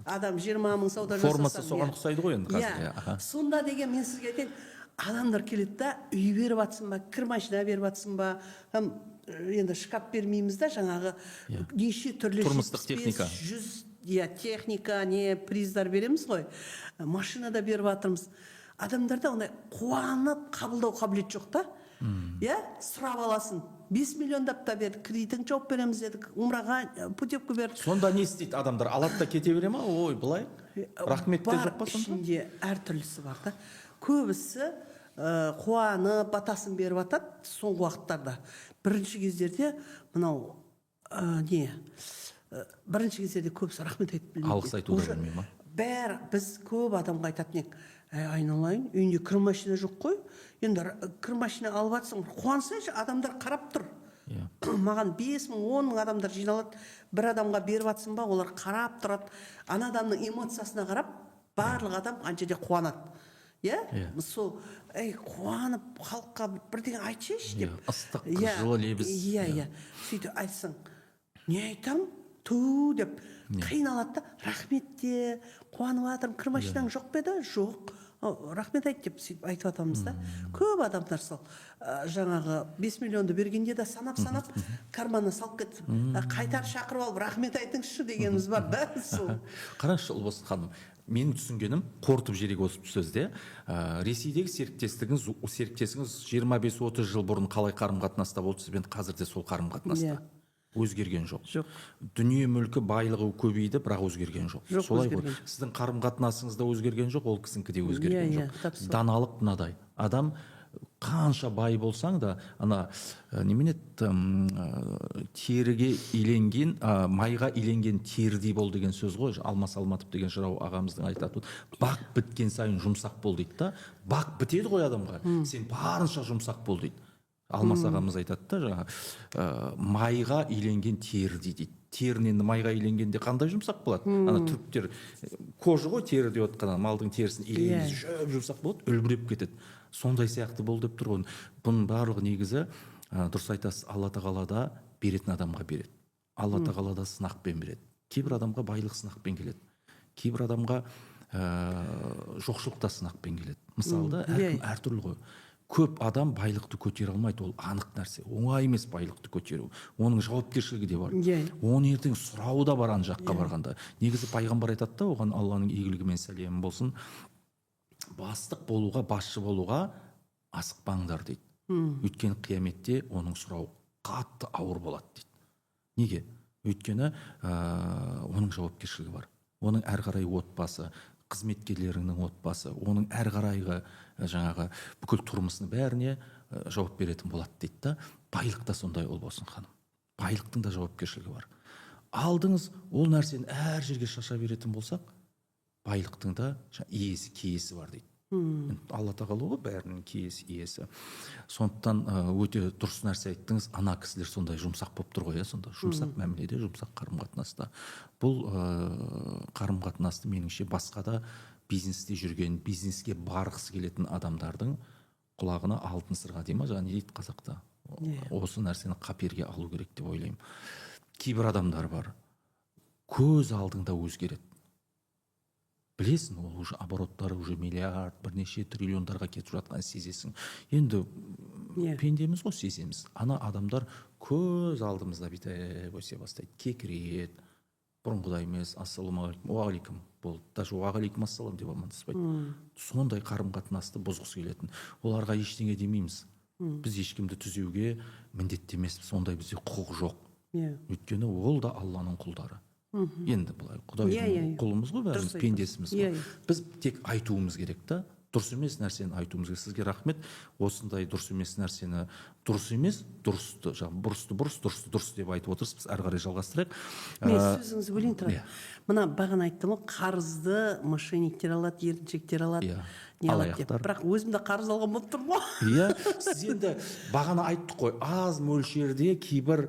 S1: Адам 20 мың сауда жасаса.
S2: Формасы соған ұқсайды ғой енді қазір.
S1: Сонда деген мен сізге айтайын, адамдар келеді да, үй беріп атсын ба, кір машина беріп атсын ба, енді шкаф бермейміз да, жаңағы неше түрлі
S2: тұрмыстық техника.
S1: 100 техника, не приздар береміз ғой, машина да беріп атырмыз. Адамдарда ондай қуанып қабылдау қабілет жоқ та. Сұрап аласын. 5 миллиондап та берді, кредитін жауып береміз дедік, умраға путевка берді.
S2: Сонда не істейді адамдар? Алады да кете бере ма? Ой, былай? Рахмет те жоқ па сонда?
S1: Бар ішінде әртүрлісі бар да. Көбісі қуанып, батасын беріп атады соңғы уақыттарда. Бірінші кездерде мынау бірінші кездерде көбісі рахмет айтып білмейді.
S2: Алғыс айтуды білмей ма?
S1: Біз көп адамға айтатын едік, айналайын, үйінде кір машина жоқ қой, енді кір машина алып атсың, қуансайшы, адамдар қарап тұр. Маған 5 мың, 10 мың адамдар жиналады, бір адамға беріп атсың ба, олар қарап тұрады, ана адамның эмоциясына қарап, барлық адам ана жерде қуанады. Сол қуанып халыққа бірдеңе айтсайшы деп.
S2: Ыстық, жылы лебіз.
S1: Сөйтіп айтсың, не айтам? Ту деп қиналады да, рахмет те, қуанып жатырмын, кір машинаң жоқ па еді? Жоқ. рахмет айт деп сөйтіп айтып жатамыз да. Көп адамдар сол жаңағы 5 миллионды бергенде де санап карманына салып кетіп қайтарып шақырып алып рахмет айтыңызшы дегеніміз бар да. Сол
S2: қараңызшы ұлбосын ханым, менің түсінгенім, қорытып жіберейік осы сөзде, Ресейдегі серіктесіңіз 25-30 жыл бұрын қалай қарым-қатынаста болды, сізбен қазір де сол қарым-қатынаста өзгерген жоқ. Дүние мүлкі байлығы көбейді, бірақ өзгерген жоқ. Солай ғой. Сіздің қарым-қатынасыңыз да өзгерген жоқ, ол кісінікі де өзгерген жоқ. Даналық мынадай. Адам қанша бай болсаң да, немене теріге иленген, майға иленген терідей бол деген сөз ғой. Алмас Алматов деген жырау ағамыздың айтатын. Бақ біткен сайын жұмсақ бол дейді да. Бақ бітеді ғой адамға. Сен барынша жұмсақ бол дейді. Алмас ағамыз айтады да, жаңа майға иленген терідей дейді. Терін енді майға иленгенде қандай жұмсақ болады? Түріктер кожа ғой тері деп отқан, малдың терісін иленгенде жұмсақ болады, үлбіреп кетеді. Сондай сияқты бол деп тұр ғой. Бұның барлығы негізі дұрыс айтасыз, Алла тағала да беретін адамға береді. Алла тағала да сынақпен береді. Кейбір адамға байлық сынақпен келеді. Кейбір адамға жоқшылықта сынақпен келеді. Мысалы, әркім әртүрлі ғой. Көп адам байлықты көтере алмайды, ол анық нәрсе. Оңай емес байлықты көтеру. Оның жауапкершілігі де бар. Оны ертең сұрауы да бар ана жаққа барғанда. Негізі пайғамбар айтады да, оған Алланың игілігі мен сәлемі болсын. Бастық болуға, басшы болуға асықпаңдар дейді. Өйткені қияметте оның сұрауы қатты ауыр болады дейді. Неге? Өйткені оның жауапкершілігі бар. Оның әр қарай отбасы, қызметкерлерінің отбасы, оның әр қарайғы жаңағы бүкіл тұрмысының бәріне жауап беретін болады дейді да. Байлықта сондай ұлбосын ханым. Байлықтың да жауапкершілігі бар. Алдыңыз ол нәрсені әр жерге шаша беретін болсақ, байлықтың да иесі, киесі бар дейді. Алла тағала ғой бәрінің киесі, иесі. Сондықтан өте дұрыс нәрсе айттыңыз. Ана кісілер сондай жұмсақ болып тұр ғой, сонда жұмсақ мәміледе, жұмсақ қарым-қатынаста. Бұл қарым-қатынасты меніңше басқа да бизнесте жүрген, бизнеске барғысы келетін адамдардың құлағына алтын сырға дей ма, жаңа не дейді қазақта? Осы нәрсені қаперге алу керек деп ойлаймын. Кейбір адамдар бар, көз алдыңда өзгереді. Білесің, ол уже обороттары уже миллиард, бірнеше триллиондарға кетіп жатқан сезесің. Енді пендеміз ғой, сеземіз. Ана адамдар көз алдымызда бүйтіп өсе бастайды, кекіреді. Бұрынғыдай емес, ассалаумағалейкум, уағалейкум болды. Даже уағалейкум ассалам деп амандаспайды. Сондай қарым-қатынасты бұзғысы келетін. Оларға ештеңе демейміз. Біз ешкімді түзеуге міндетті емеспіз, сондай бізде құқық жоқ. Өйткені ол да Алланың құлдары. Енді былай Құдайдың құлымыз ғой, бәріміз пендесіміз ғой. Біз тек айтуымыз керек та, дұрыс емес нәрсені айтуымыз керек. Сізге рахмет. Осындай дұрыс емес нәрсені дұрыс емес, дұрысты, бұрысты бұрыс, дұрысты дұрыс деп айтып отырсыз. Біз әрі қарай жалғастырайық.
S1: Мен сөзіңізді бөлейін тұрайын. Мына бағана айттым ғой, қарызды мошенниктер алады, еріншектер алады, не алады деп. Бірақ өзім де қарыз алған болып тұрмын ғой.
S2: Сіз енді бағана айттық қой, аз мөлшерде кейбір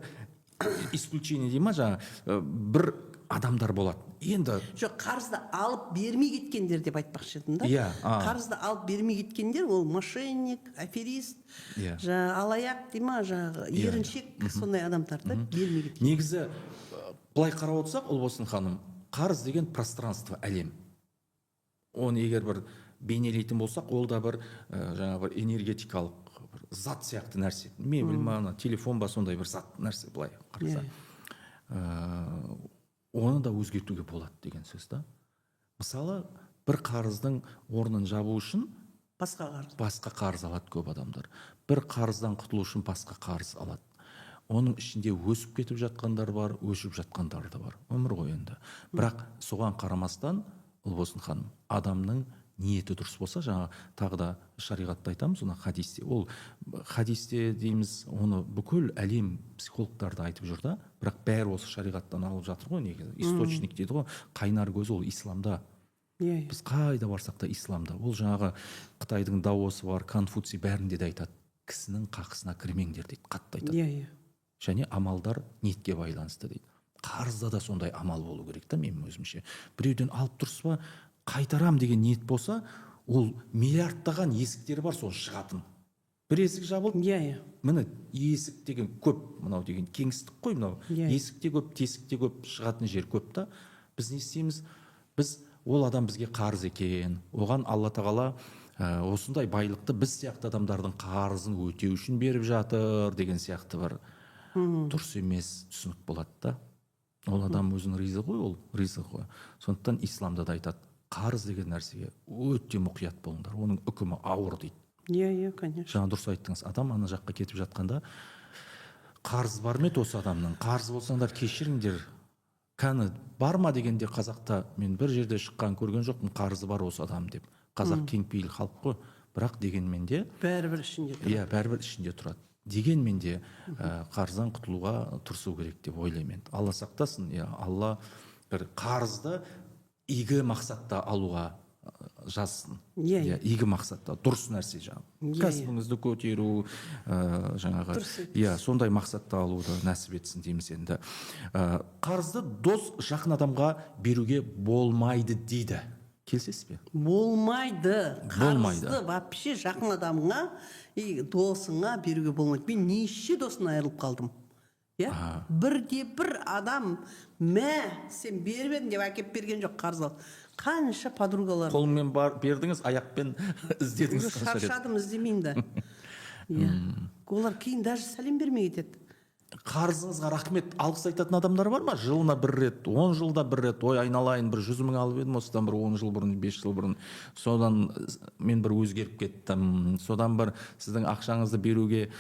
S2: исключение дей ма, жаңа бір адамдар болады. Енді
S1: жоқ, қарызды алып бермей кеткендер деп айтпақшы едім да. Қарызды алып бермей кеткендер ол мошенник, аферист, алаяқ дей ма, еріншек, сондай адамдарды бермей кеткен.
S2: Негізі былай қарап отырсақ, ұлбосын ханым, қарыз деген пространство, әлем. Оны егер бір бейнелейтін болсақ, ол да бір жаңағы бір энергетикалық зат сияқты нәрсе. Мебель ма, телефон ба, сондай бір зат нәрсе былай қараса. Оны да өзгертуге болады деген сөз да. Мысалы, бір қарыздың орнын жабу үшін басқа қарыз алады көп адамдар. Бір қарыздан құтылу үшін басқа қарыз алады. Оның ішінде өсіп кетіп жатқандар бар, өшіп жатқандар да бар. Өмір ғой енді. Бірақ соған қарамастан, ұлбосын ханым, адамның ниеті дұрыс болса, жаңа тағы да шариғатта айтамыз, оны хадисте. Ол хадисте дейміз, оны бүкіл әлем психологтары да айтып жүр да, бірақ бәрі осы шариғаттан алып жатыр ғой, негізі. Источник дейді ғой, қайнар көзі ол исламда. Біз қайда барсақ та исламда. Ол жаңағы Қытайдың даосы бар, Конфуций бәрінде де айтады. Кісінің қақысына кірмеңдер дейді, қатты айтады. Және амалдар ниетке байланысты дейді. Қарызда да сондай амал болу керек та, менің өзімше. Біреуден алып тұрсыз ба, қайтарам деген ниет болса, ол миллиардтаған есіктері бар, соны шығатын. Бір есік жабылды. Міне есік деген көп, мынау деген кеңістік қой, мынау. Есікте көп, тесікте көп, шығатын жер көп та. Біз не істейміз? Біз ол адам бізге қарыз екен, оған алла тағала осындай байлықты біз сияқты адамдардың қарызын өтеу үшін беріп жатыр деген сияқты бір дұрыс емес түсінік болады да. Ол адам өзінің ризығы ғой, ол ризық қой. Сондықтан исламда да айтады, қарыз деген нәрсеге өте мұқият болыңдар, оның үкімі ауыр дейді.
S1: Иә, конечно.
S2: Жаңа дұрыс айттыңыз, адам ана жаққа кетіп жатқанда қарыз бар ма еді осы адамның, қарыз болсаңдар кешіріңдер, кәні бар ма дегенде қазақта мен бір жерде шыққан көрген жоқпын, қарызы бар осы адам деп. Қазақ кеңпейіл халық қой, бірақ дегенмен де
S1: Бәрібір ішінде тұрады.
S2: иә, бәрібір ішінде тұрады. Дегенмен де қарыздан құтылуға тырысу керек деп ойлаймын. Алла сақтасын, иә, Алла бір қарызды игі мақсатта алуға жазсын.
S1: Иә,
S2: игі мақсатта, дұрыс нәрсе жаңағы. Кәсібіңізді көтеру, жаңағы, иә, сондай мақсатта алуды нәсіп етсін дейміз енді. Қарызды дос, жақын адамға беруге болмайды дейді. Келсесіз бе?
S1: Болмайды. Қарызды вообще жақын адамыңа, досыңа беруге болмайды. Мен неше досына айырылып қалдым. Бірде-бір адам, сен беріп едің деп әкеп берген жоқ қарыз алып. Қанша подругалар.
S2: Қолыңмен бердіңіз, аяқпен іздедіңіз.
S1: Шаршадым, іздемеймін да. Олар кейін даже сәлем бермей кетеді.
S2: Қарызыңызға рахмет, алғыс айтатын адамдар бар ма? Жылына бір рет, 10 жылда бір рет, ой айналайын, бір 100 мың алып едім осыдан бір 10 жыл бұрын, 5 жыл бұрын, содан мен бір өзгеріп кеттім, содан бір сіздің ақшаңызды беруге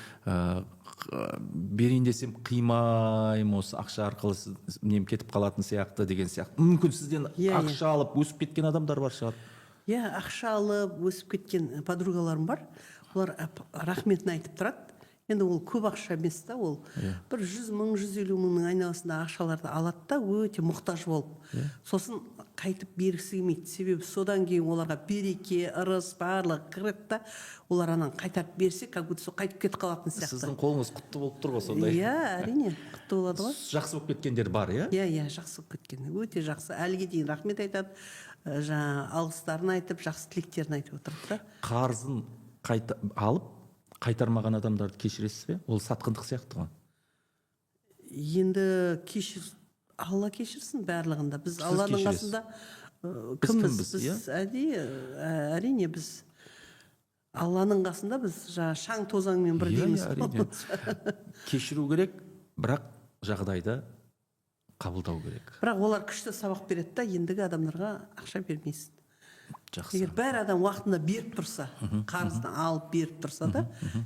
S2: берейін десем қимаймын, осы ақша арқылы нем кетіп қалатын сияқты деген сияқты. Мүмкін сізден ақша алып өсіп кеткен адамдар бар шығар.
S1: Иә, ақша алып өсіп кеткен подругаларым бар. Олар рахметін айтып тұрады. Енді ол көп ақша емес та, ол бір 100 мың, 150 мыңның айналасында ақшаларды алады да, өте мұқтаж болып. Сосын қайтып бергісі келмейді. Себебі содан кейін оларға береке, ырыс, барлығы кіреді да, олар анан қайтарып берсе, как будто сол қайтып кетіп қалатын сияқты.
S2: Сіздің қолыңыз құтты болып тұр ғой сондай.
S1: Иә, әрине, құтты болады ғой.
S2: Жақсы болып кеткендер бар, иә?
S1: Иә, жақсы болып кеткен. Өте жақсы. Әліге дейін рахмет айтады, жаңа алғыстарын айтып, жақсы тілектерін айтып отырады да.
S2: Қарызын алып қайтармаған адамдарды кешіресіз бе? Ол сатқындық сияқты ғой.
S1: Енді Алла кешірсін барлығында. Біз Алланың қасында кімбіз? Біз әрине біз Алланың қасында біз шаң тозаңмен бірдейміз.
S2: Кешіру керек, бірақ жағдайды қабылдау керек.
S1: Бірақ олар күшті сабақ береді да, ендігі адамдарға ақша бермейсің.
S2: Жақсы.
S1: Егер бәр адам уақытында беріп тұрса, қарызды алып беріп тұрса да,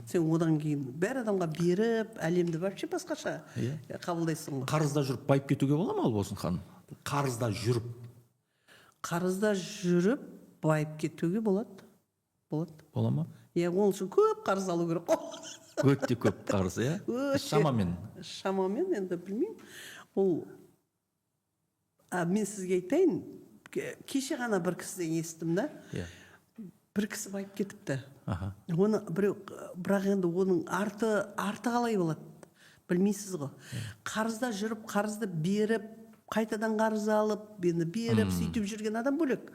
S1: сен одан кейін бәр адамға беріп, әлемді вообще басқаша қабылдайсың ғой.
S2: Қарызда жүріп байып кетуге бола ма, Албосын ханым? Қарызда жүріп
S1: байып кетуге болады.
S2: Бола ма?
S1: Иә, ол үшін көп қарыз алу керек қой.
S2: Өте көп қарыз, иә? Шамамен,
S1: енді білмеймін. Ол мен сізге айтайын, кеше ғана бір кісіден естім да, бір кісі байып кетіпті. Бірақ енді оның арты қалай болады, білмейсіз ғой. Қарызда жүріп, қарызды беріп, қайтадан қарыз алып, енді беріп, сөйтіп жүрген адам бөлек.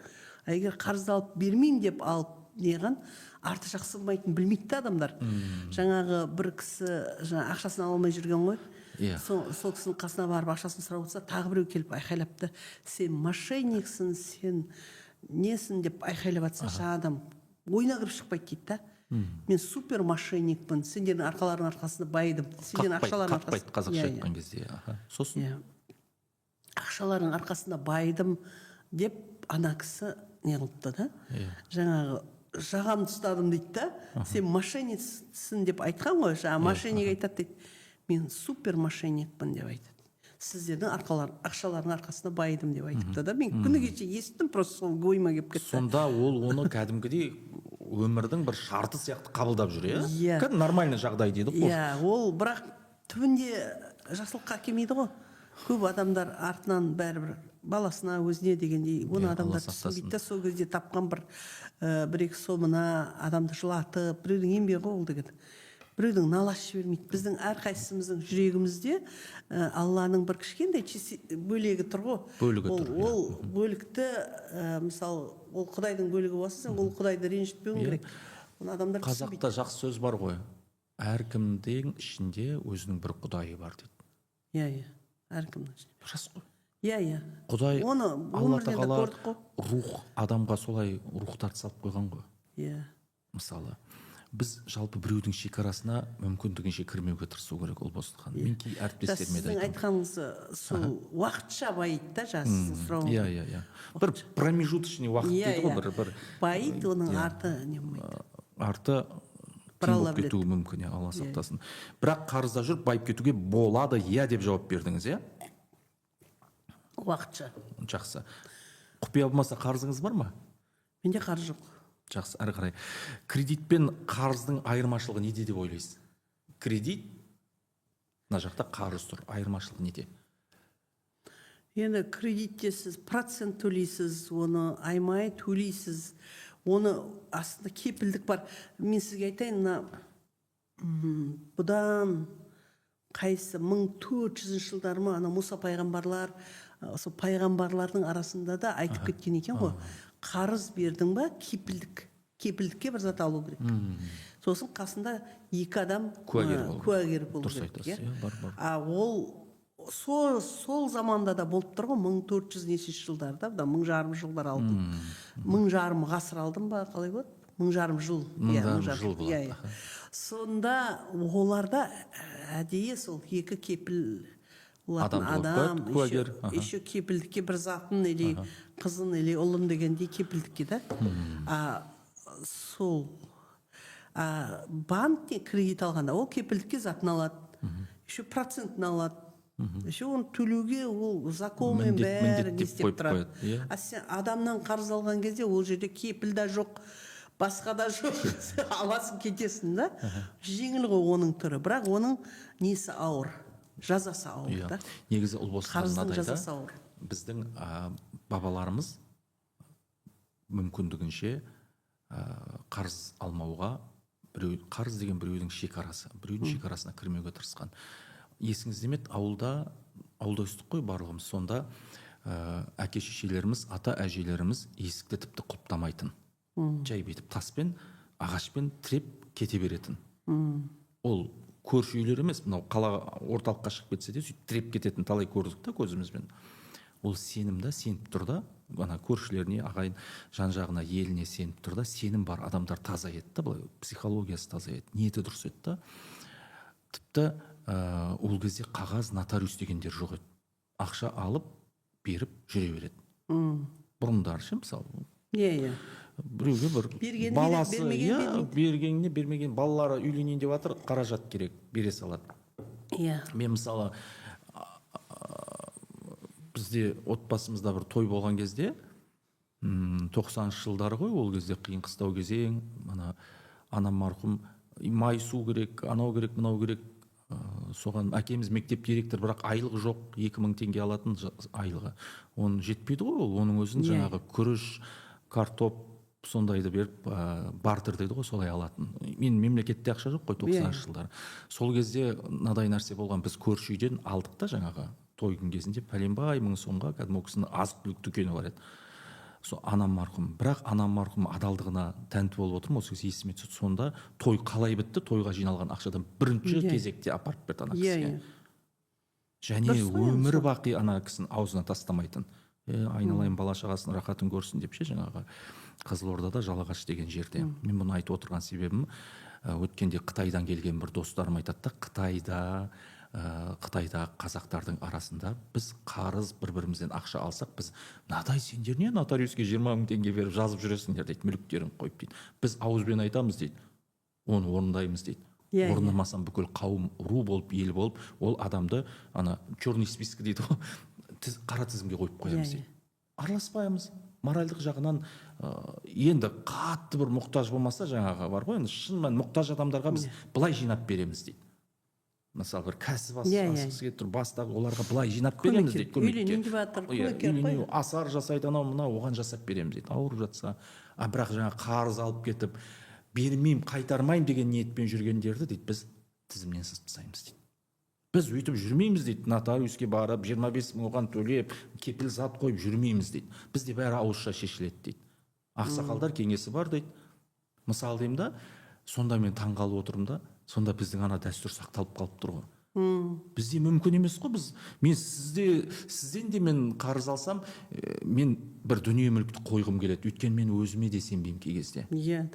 S1: Егер қарызды алып бермеймін деп алып неған, арты жақсы болмайтын білмейді адамдар. Жаңағы бір кісі ақшасын ала алмай жүрген ғой. Сол кісінің қасына барып ақшасын сұрап отырса, тағы біреу келіп айқайлапты, сен мошенниксің, сен несің деп айқайлап жатса, жаңа адам ойына кіріп шықпайды дейді да. Мен супер мошенникпін, сендердің арқаларың арқасында байыдым.
S2: Қақпайды қазақша айтқан кезде. Сосын
S1: ақшаларың арқасында байыдым деп ана кісі не қылыпты да. Жаңағы жағамды ұстадым дейді да, сен мошенниксің деп айтқан ғой, жаңа мошенник айтады дейді. Мен супер мошенникпін деп айтады. Сіздердің ақшалардың арқасында байыдым деп айтыпты да. Мен күні кеше естідім, просто сол ойыма келіп кетті.
S2: Сонда ол оны кәдімгідей өмірдің бір шарты сияқты қабылдап жүр, иә? Кәдімгі нормальный жағдай дейді ғой.
S1: Иә, ол бірақ түбінде жақсылыққа келмейді ғой. Көп адамдар артынан бәрібір баласына, өзіне дегендей, оны адамдар түсінбейді да, сол кезде тапқан бір-екі сомына адамды жылатып, біреудің еңбегі ол деген. Біреудің наласы жібермейді. Біздің әрқайсымыздың жүрегімізде Алланың бір кішкентай бөлігі тұр ғой. Ол бөлікті, мысалы, ол Құдайдың бөлігі болса, сен ол Құдайды ренжітпеуің керек.
S2: Қазақта жақсы сөз бар ғой. Әркімдің ішінде өзінің бір құдайы бар дейді.
S1: Иә, әркімнің ішінде.
S2: Рас қой.
S1: Иә.
S2: Құдай
S1: оны
S2: алла
S1: өмірден де
S2: тағала
S1: көрдік қой.
S2: рух адамға солай рухтарды салып қойған ғой.
S1: Иә.
S2: Мысалы біз жалпы біреудің шекарасына мүмкіндігінше кірмеуге тырысу керек Ұлбосын ханым. Мен кей әріптестеріме де
S1: Сіздің
S2: айтамын.
S1: айтқаныңыз сол уақытша байиды да жаңағы сіздің сұрауыңыз.
S2: Иә. Бір промежуточный уақыт дейді ғой, бір
S1: байиды, оның арты не болмайды.
S2: арты
S1: Бір
S2: қиын
S1: алла
S2: болып кетуі мүмкін, иә, алла сақтасын. Бірақ қарызда жүріп байып кетуге болады, иә деп жауап бердіңіз, иә?
S1: Уақытша.
S2: Жақсы. Құпия болмаса қарызыңыз бар ма?
S1: Менде қарыз жоқ.
S2: Жақсы, әрі қарай. Кредит пен қарыздың айырмашылығы неде деп ойлайсыз? Кредит, мына жақта қарыз тұр. Айырмашылығы неде?
S1: Енді кредитте сіз процент төлейсіз, оны аймай төлейсіз, оны астында кепілдік бар. Мен сізге айтайын, бұдан қайсы 1400 жылдар ма, ана Мұса пайғамбарлар, сол пайғамбарлардың арасында да айтып кеткен екен ғой. Қарыз бердің ба, кепілдікке бір зат алу керек. Сосын қасында 2 адам куәгер болу керек.
S2: Дұрыс айтасыз, бар.
S1: Ол сол заманда да болып тұр ғой, 1400 нешінші жылдарда, 1000 жылдар алдын. 1000 ғасыр алдын ба, қалай болады? 1000 жыл.
S2: 1000 жыл болады.
S1: Сонда оларда әдейі сол 2 кепіл адам, еще кепілдікке бір затын, или қызын, или ұлын дегендей кепілдікке да. Сол банктен кредит алғанда ол кепілдікке затын алады, еще процентін алады. Еще оны төлеуге ол законмен бәрі не істеп тұрады. Сен адамнан қарыз алған кезде ол жерде кепіл да жоқ, басқа да жоқ, аласың кетесің да. Жеңіл ғой оның түрі, бірақ оның несі ауыр, жазасы ауыр да.
S2: Негізі Ұлбосын
S1: қарыздың жазасы ауыр.
S2: Біздің бабаларымыз мүмкіндігінше қарыз алмауға, қарыз деген біреудің шекарасы, біреудің шекарасына кірмеуге тырысқан. Есіңізде ме, ауылда өстік қой барлығымыз, сонда әке шешелеріміз, ата әжелеріміз есікті тіпті құлыптамайтын. Жай бүйтіп таспен, ағашпен тіреп кете беретін. Ол көрші үйлер емес, мынау қалаға, орталыққа шығып кетсе де сөйтіп тіреп кететін талай көрдік та көзімізбен. Ол сенімді сеніп тұр да, ана көршілеріне, ағайын жан-жағына, еліне сеніп тұр да, сенім бар адамдар таза еді да, былай психологиясы таза еді, ниеті дұрыс еді да. Тіпті ол кезде қағаз, нотариус дегендер жоқ еді. Ақша алып, беріп жүре береді. Бұрындар ше, мысалы.
S1: Иә.
S2: Біреуге бір баласы, бергеніне бермеген, балалары үйленейін деп жатыр, қаражат керек, бере салады.
S1: Иә.
S2: Мен мысалы бізде отбасымызда бір той болған кезде, 90-шы жылдары ғой, ол кезде қиын қыстау кезең, анам марқұм, май су керек, анау керек, мынау керек. Соған әкеміз мектеп директор, бірақ айлығы жоқ, 2000 теңге алатын айлығы. Оның жетпейді ғой, оның өзін жаңағы күріш, картоп, сондайды беріп, бартер дейді ғой, солай алатын. Мен мемлекетте ақша жоқ қой 90-шы жылдары. Сол кезде надай нәрсе болған, біз көрші үйден алдық та жаңағы той күн кезінде пәленбай мың сомға кәдімгі кісінің азық-түлік дүкені бар еді. Сол анам марқұм, бірақ анам марқұм адалдығына тәнті болып отырмын, осы кезде есіме түсті. Сонда той қалай бітті, тойға жиналған ақшадан бірінші кезекте апарып берді ана кісіге. Және өмірі бақи ана кісінің аузына тастамайтын. Айналайын бала шағасын рахатын көрсін деп ше, жаңағы Қызылордада Жалағаш деген жерде. Мен бұны айтып отырған себебім, өткенде Қытайдан келген бір достарым айтады да, Қытайда қазақтардың арасында біз қарыз бір-бірімізден ақша алсақ, біз надай сендер не нотариуске 20 000 теңге беріп жазып жүресіңдер дейді, мүліктерін қойып дейді. Біз ауызбен айтамыз дейді, оны орындаймыз дейді. Орындамасам бүкіл қауым ру болып, ел болып, ол адамды ана черный список дейді ғой, қара тізімге қойып қоямыз дейді. Араласпаймыз. Моральдық жағынан енді қатты бір мұқтаж болмаса, жаңағы бар ғой, енді шынымен мұқтаж адамдарға біз былай жинап береміз дейді. Мысалы бір кәсіп ашқысы келіп тұр, бастап оларға былай жинап береміз дейді, көмекке. Асар жасайды, анау мынау, оған жасап береміз дейді. Ауырып жатса, бірақ жаңа қарыз алып кетіп, бермеймін, қайтармайым деген ниетпен жүргендерді дейді, біз тізімнен сызып тастаймыз дейді. Біз өйтіп жүрмейміз дейді, нотариуске барып 25 000 оған төлеп, кепіл зат қойып жүрмейміз дейді. Бізде бәрі ауызша шешіледі дейді. Ақсақалдар кеңесі бар дейді. Мысал деймін да, сонда мен таңғалып отырмын да, сонда біздің ана дәстүр сақталып қалып тұр ғой. Бізде мүмкін емес қой. Мен сізден де мен қарыз алсам, мен бір дүние мүлікті қойғым келеді. Өйткені мен өзіме де сенбеймін кей кезде.
S1: Иә.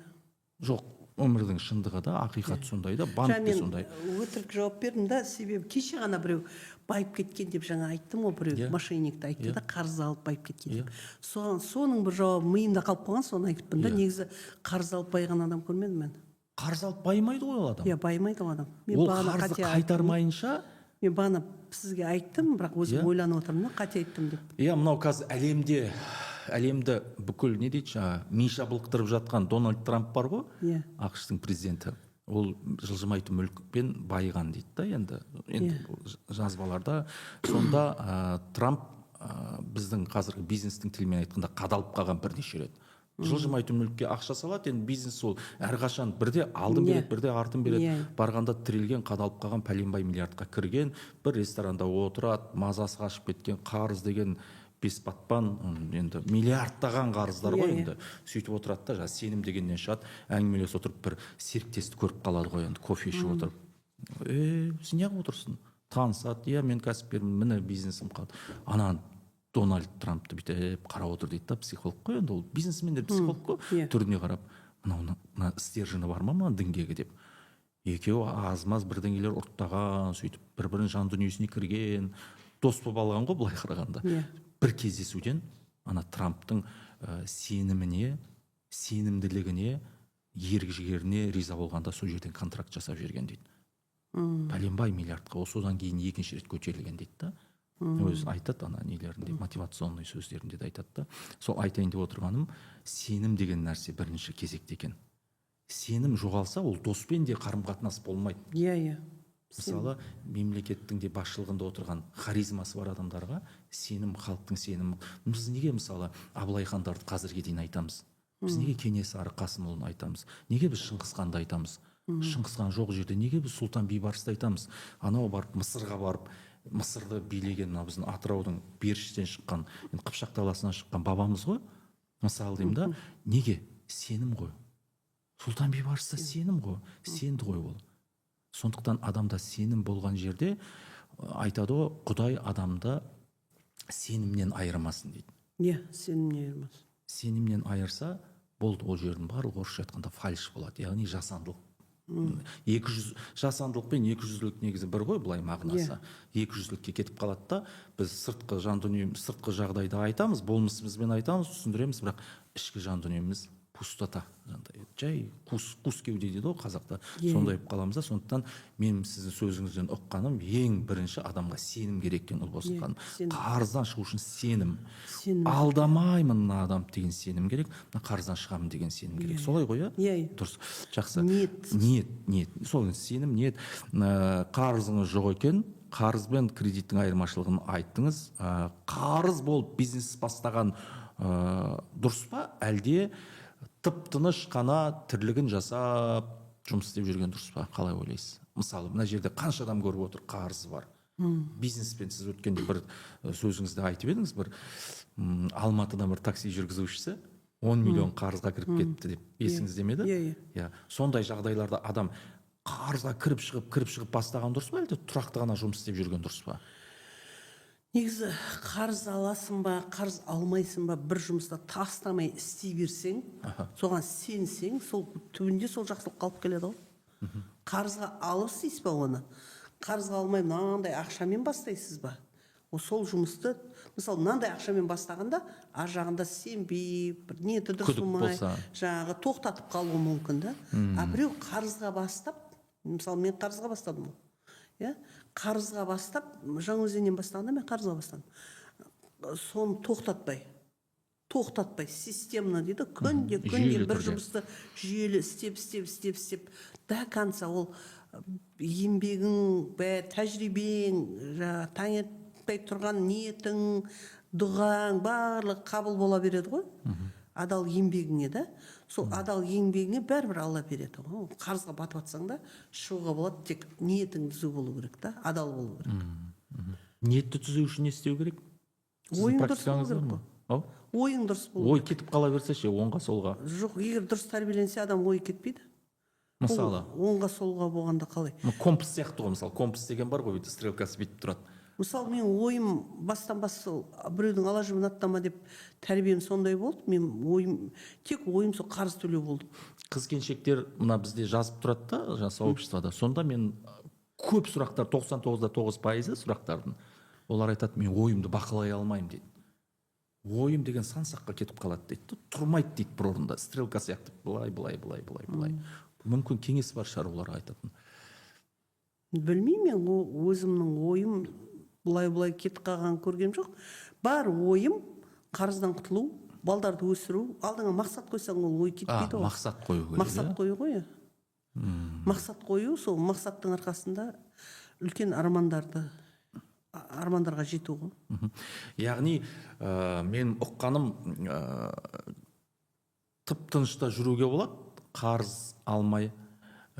S2: Жоқ, өмірдің шындығы да, ақиқат сондай да, банк те сондай.
S1: Өтірік жауап бердім да, себебі кеше ғана біреу байып кеткен деп жаңа айттым ғой, біреу мошенникті айтты да, қарыз алып байып кеткен деп. Соның бір жауабы миымда қалып қалған, соны айтыппын да. Негізі қарыз алып байыған адам көрмедім мен.
S2: Қарыз алып байымайды ғой ол адам.
S1: Иә, байымайды ол адам.
S2: Ол қарызды қайтармайынша.
S1: Мен бағана сізге айттым, бірақ өзім ойланып отырмын да, қате айттым деп.
S2: Иә, мынау қазір әлемді бүкіл не дейді, жаңа миша былықтырып жатқан Дональд Трамп бар ғой, ақш-тың президенті. Ол жылжымайтын мүлікпен байыған дейді да, енді жазбаларда. Сонда Трамп біздің қазіргі бизнестің тілімен айтқанда қадалып қалған бірнеше рет. Жылжымайтын мүлікке ақша салады, енді бизнес ол әрқашан бірде алдын береді, бірде артын береді. Барғанда тірелген, қадалып қалған пәленбай миллиардқа кірген, бір ресторанда отырады, мазасы қашып кеткен, қарыз деген бес батпан, енді миллиардтаған қарыздар ғой, енді сөйтіп отырады да, сенім дегеннен шығады, әңгімелес отырып бір серіктесті көріп қалады ғой, енді кофе ішіп отырып. Сен неғып отырсың? Танысады, мен кәсіпкермін, міне бизнесім қалды. Анан Дональд Трампты бүйтіп қарап отыр дейді да, психолог қой, енді ол бизнесмендер психолог қой, түріне қарап, мына стержені бар ма мына діңгегі деп. Екеуі аз-маз бірдеңелер ұрттаған, сөйтіп бір-бірін жан дүниесіне кірген, дос болып алған ғой былай қарағанда. Бір кездесуден ана Трамптың сенімділігіне, ерік жігеріне риза болғанда сол жерден контракт жасап жіберген дейді. Пәленбай миллиардқа, содан кейін екінші рет көтерілген дейді да. Өзі айтады ана нелерінде, мотивационный сөздерінде де айтады да. Сол айтайын деп отырғаным, сенім деген нәрсе бірінші кезекте екен. Сенім жоғалса, ол доспен де қарым-қатынас болмайды.
S1: Иә.
S2: Мысалы, мемлекеттің де басшылығында отырған харизмасы бар адамдарға сенім, халықтың сенімі. Біз неге мысалы Абылай хандарды қазірге дейін айтамыз? Біз неге Кенесары, Қасымұлын айтамыз? Неге біз Шыңғысханды айтамыз? Шыңғысхан жоқ жерде неге біз Сұлтан Бейбарысты айтамыз? Анау барып Мысырға барып Мысырды билеген біздің Атыраудың Беріштен шыққан, Қыпшақ даласынан шыққан бабамыз ғой. Мысалы деймін да, неге? Сенім ғой. Сұлтан Бейбарыс та сенім ғой, сенді ғой ол. Сондықтан адамда сенім болған жерде айтады ғой, Құдай адамды сенімнен айырмасын дейді.
S1: Иә, сенімнен айырмасын.
S2: Сенімнен айырса, болды, ол жердің барлығы орысша айтқанда фальш болады, яғни жасандылық. Жасандылық пен екіжүзділік негізі бір ғой, былай мағынасы. Екіжүзділікке кетіп қалады да, біз сыртқы жан дүниеміз, сыртқы жағдайды айтамыз, болмысымызбен айтамыз, түсіндіреміз, бірақ ішкі жан дүниеміз пустота, жай қус кеуде дейді ғой қазақта, сондай болып қаламыз да. Сондықтан мен сіздің сөзіңізден ұққаным, ең бірінші адамға сенім керек екен Ұлбосын ханым. Қарыздан шығу үшін сенім. Алдамаймын мына адам деген сенім керек, қарыздан шығамын деген сенім керек. Солай ғой, иә? Дұрыс. Жақсы. Ниет. Сол сенім, ниет. Қарызыңыз жоқ екен. Қарыз бен кредиттің айырмашылығын айттыңыз. Қарыз болып бизнес бастаған дұрыс па, әлде тып-тыныш қана тірлігін жасап жұмыс істеп жүрген дұрыс па? Қалай ойлайсыз? Мысалы, мына жерде қанша адам көріп отыр, қарызы бар. Бизнеспен сіз өткенде бір сөзіңізді айтып едіңіз, бір Алматыдан бір такси жүргізушісі 10 миллион қарызға кіріп кетті деп. Есіңізде ме еді? Иә. Сондай жағдайларда адам қарызға кіріп шығып бастаған дұрыс па, әлде тұрақты ғана жұмыс істеп жүрген дұрыс па?
S1: Негізі қарыз аласың ба, қарыз алмайсың ба, бір жұмыста тастамай істей берсең, соған сенсең, сол түбінде сол жақсылық қалып келеді ғой. Қарызға алып істейсіз ба оны? Қарызға алмай мынандай ақшамен бастайсыз ба? Сол жұмысты, мысалы, мынандай ақшамен бастағанда, ар жағында сенбей, бір ниеті дұрыс болмай, жаңағы тоқтатып қалуы мүмкін да. Біреу қарызға бастап, мысалы, мен қарызға бастадым ғой. Қарызға бастап, Жаңаөзеннен бастағанда мен қарызға бастадым. Соны тоқтатпай, системно дейді, күнде бір жұмысты жүйелі істеп, до конца ол еңбегің, тәжірибең, таңертең тұрған ниетің, дұғаң, барлық қабыл бола береді ғой. Адал еңбегіңе да, сол адал еңбегіңе бәрібір Алла береді. Қарызға батып атсаң да, шығуға болады, тек ниетің түзу болу керек та, адал болу керек.
S2: Ниетті түзу үшін не істеу керек?
S1: Ойың дұрыс болу керек қой. Ойың дұрыс болу керек.
S2: Ой кетіп қала берсе ше, оңға солға.
S1: Жоқ, егер дұрыс тәрбиеленсе, адам ой кетпейді.
S2: мысалы
S1: оңға солға болғанда қалай?
S2: компас сияқты ғой, мысалы компас деген бар ғой, бүйтіп стрелкасы бүйтіп тұрады.
S1: Мысалы мен ойым бастан сол біреудің ала жібін аттама деп тәрбием сондай болды. Мен ойым тек ойым сол қарыз төлеу болды.
S2: Қыз келіншектер мына бізде жазып тұрады да, жаңа сообществода. Сонда мен көп сұрақтар, 99.9% сұрақтардың, олар айтады, мен ойымды бақылай алмаймын дейді. Ойым деген сан саққа кетіп қалады дейді. Тұрмайды дейді бір орында, стрелка сияқты былай. Мүмкін кеңес бар шығар оларға айтатын.
S1: Білмеймін, мен өзімнің ойым бұлай кетіп қалғанын көргем жоқ. Бар ойым қарыздан құтылу, балдарды өсіру. Алдыңа мақсат қойсаң, ол ой кетпейді ғой.
S2: Мақсат қою керек.
S1: Мақсат қою ғой. Мақсат қою, сол мақсаттың арқасында үлкен армандарға жету ғой.
S2: Яғни мен ұққаным, тып-тынышта жүруге болады, қарыз алмай.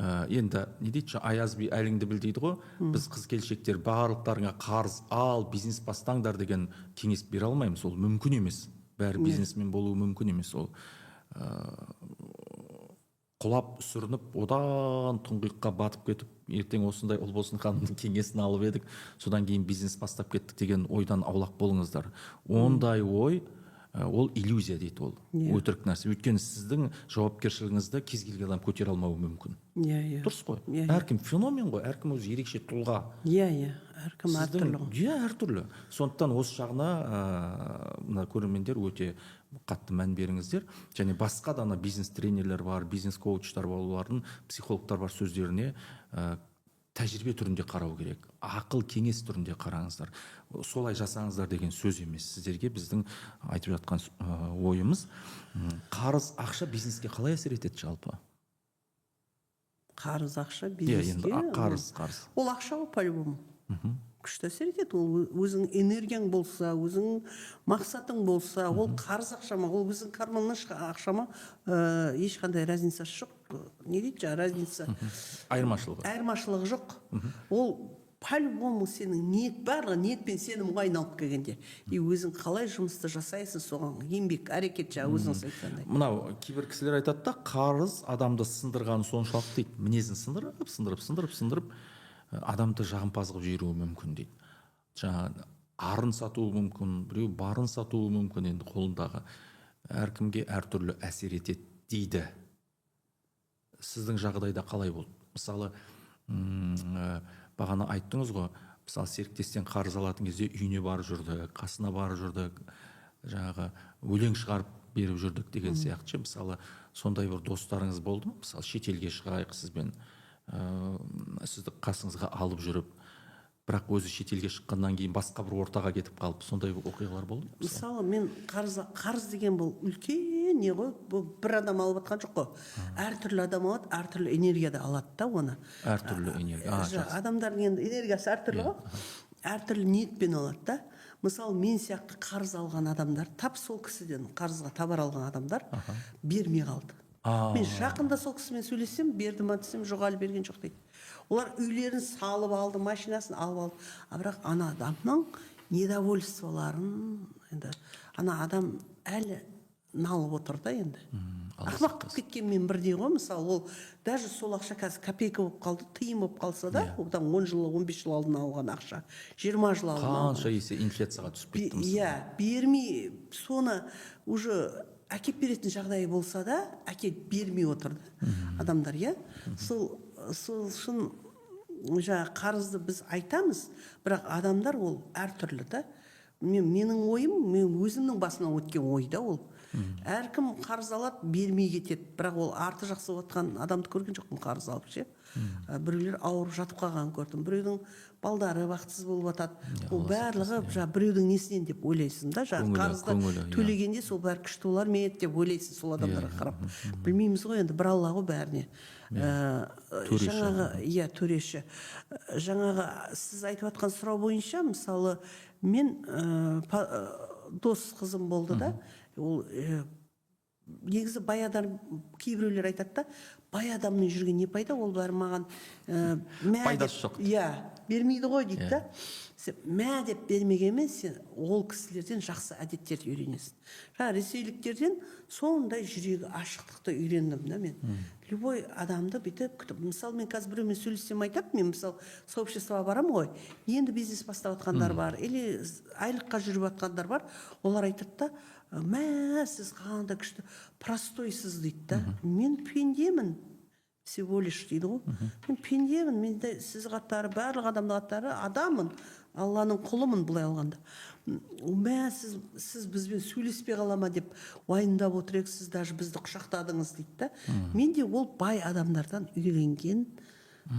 S2: Енді не дейді, аяз би әліңді біл дейді ғой. Біз қыз келіншектер барлықтарыңа қарыз ал, бизнес бастаңдар деген кеңес бере алмаймыз. Ол мүмкін емес. Бәрі бизнесмен болуы мүмкін емес. Ол құлап сүрініп, одан тұңғиыққа батып кетіп, ертең осындай Ұлбосын ханымның кеңесін алып едік, содан кейін бизнес бастап кеттік деген ойдан аулақ болыңыздар. Ондай ой, ол иллюзия дейді, ол өтірік нәрсе. Өйткені сіздің жауапкершілігіңізді кез келген адам көтере алмауы мүмкін. Дұрыс қой. Әркім феномен ғой, әркім өзі ерекше тұлға.
S1: Әркім әртүрлі.
S2: Әртүрлі. Сондықтан осы жағына көрермендер өте қатты мән беріңіздер. Және басқа да бизнес тренерлер бар, бизнес коучтар бар, олардың психологтар бар сөздеріне тәжірибе түрінде қарау керек. Ақыл кеңес түрінде қараңыздар. Солай жасаңыздар деген сөз емес. Сіздерге біздің айтып жатқан ойымыз. Қарыз ақша бизнеске қалай әсер етеді жалпы?
S1: Қарыз ақша бизнеске?
S2: Қарыз.
S1: Ол ақша ғой, по-любому. Күшті әсер етеді. Ол өзің энергияң болса, өзің мақсатың болса, ол қарыз ақшама, ол өзің карманнан ақшама ешқандай разницасы жоқ. Не дейді жаңа разница? Айырмашылығы жоқ. Ол по-любому сенің барлығы ниет пен сенімге айналып келгенде. И өзің қалай жұмысты жасайсың, соған еңбек, әрекет жаңа өзіңіз айтқандай.
S2: Мынау кейбір кісілер айтады да, қарыз адамды сындырғаны соншалық дейді. Мінезін сындырып, адамды жағымпаз қылып жіберуі мүмкін дейді. Жаңа арын сатуы мүмкін, біреу барын сатуы мүмкін, енді қолындағы. Әркімге әртүрлі әсер етеді дейді. Сіздің жағдайда қалай болды? Мысалы, бағана айттыңыз ғой, мысалы серіктестен қарыз алатын кезде үйіне барып жүрдік, қасына барып жүрдік, жаңағы өлең шығарып беріп жүрдік деген сияқты. Мысалы, сондай бір достарыңыз болды ма? Мысалы, шетелге шығайық сізбен, сізді қасыңызға алып жүріп, бірақ өзі шетелге шыққаннан кейін басқа бір ортаға кетіп қалып, сондай оқиғалар болды?
S1: Мысалы, мен қарыз деген бұл үлкен не ғой, бір адам алып атқан жоқ қой. Әртүрлі адам алады, әртүрлі энергияда алады да оны.
S2: Әртүрлі энергия.
S1: Адамдардың енді энергиясы әртүрлі ғой. Әртүрлі ниетпен алады да. Мысалы, мен сияқты қарыз алған адамдар, тап сол кісіден қарызға табар алған адамдар бермей қалды. Мен жақында сол кісімен сөйлесем, берді ма десем, жоқ, әлі берген жоқ дейді. Олар үйлерін салып алды, машинасын алып алды. Бірақ ана адамның недовольстволарын, енді ана адам әлі налып отыр да енді. Ақымақ қылып кеткенмен бірдей ғой. Мысалы, ол даже сол ақша қазір копейка болып қалды, тиын болып қалса да, одан 10 жыл, 15 жыл алдын алған ақша, 20 жыл алдын алған.
S2: Қанша есе инфляцияға түсіп кетті
S1: мысалы. Бермей, соны уже әкеп беретін жағдайы болса да, әкеп бермей отырды адамдар, сол үшін жаңа қарызды біз айтамыз, бірақ адамдар ол әртүрлі да. Менің ойым, мен өзімнің басынан өткен ой да ол. Әркім қарыз алады, бермей кетеді, бірақ ол арты жақсы отқан адамды көрген жоқпын қарыз алып ше. Біреулер ауырып жатып қалғанын көрдім, біреудің балдары бақытсыз болып жатады. Ол барлығы біреудің несінен деп ойлайсың да, қарызды төлегенде сол бәрі күшті олар ма еді деп ойлайсың сол адамдарға қарап. Білмейміз ғой енді, бір Алла ғой бәріне. Төреші. Жаңағы сіз айтып жатқан сұрау бойынша, мысалы, мен дос қызым болды да, ол негізі баядар кейбіреулер айтады да, бай адаммен жүрген не пайда, ол бәрі маған мә
S2: Пайдасы
S1: деп-
S2: жоқ.
S1: иә бермейді ғой дейді да. Сен мә деп бермегенмен сен ол кісілерден жақсы әдеттерді үйренесің. Жаңа ресейліктерден сондай жүрегі ашықтықты үйрендім да мен. Любой адамды бүйтіп күтіп, мысалы мен қазір біреумен сөйлессем айтады, мен мысалы сообществоға барамын ғой, енді бизнес бастап жатқандар бар, или айлыққа жүріп жатқандар бар, олар айтады да, мә сіз қандай күшті простойсыз дейді да. Мен пендемін, всего лишь дейді ғой. Мен пендемін, менде сіз қатары, барлық адамды қатары адаммын, Алланың құлымын былай алғанда. Мә сіз бізбен сөйлеспей қала ма деп уайымдап отыр ек, сіз даже бізді құшақтадыңыз дейді да. Мен де ол бай адамдардан үйренген,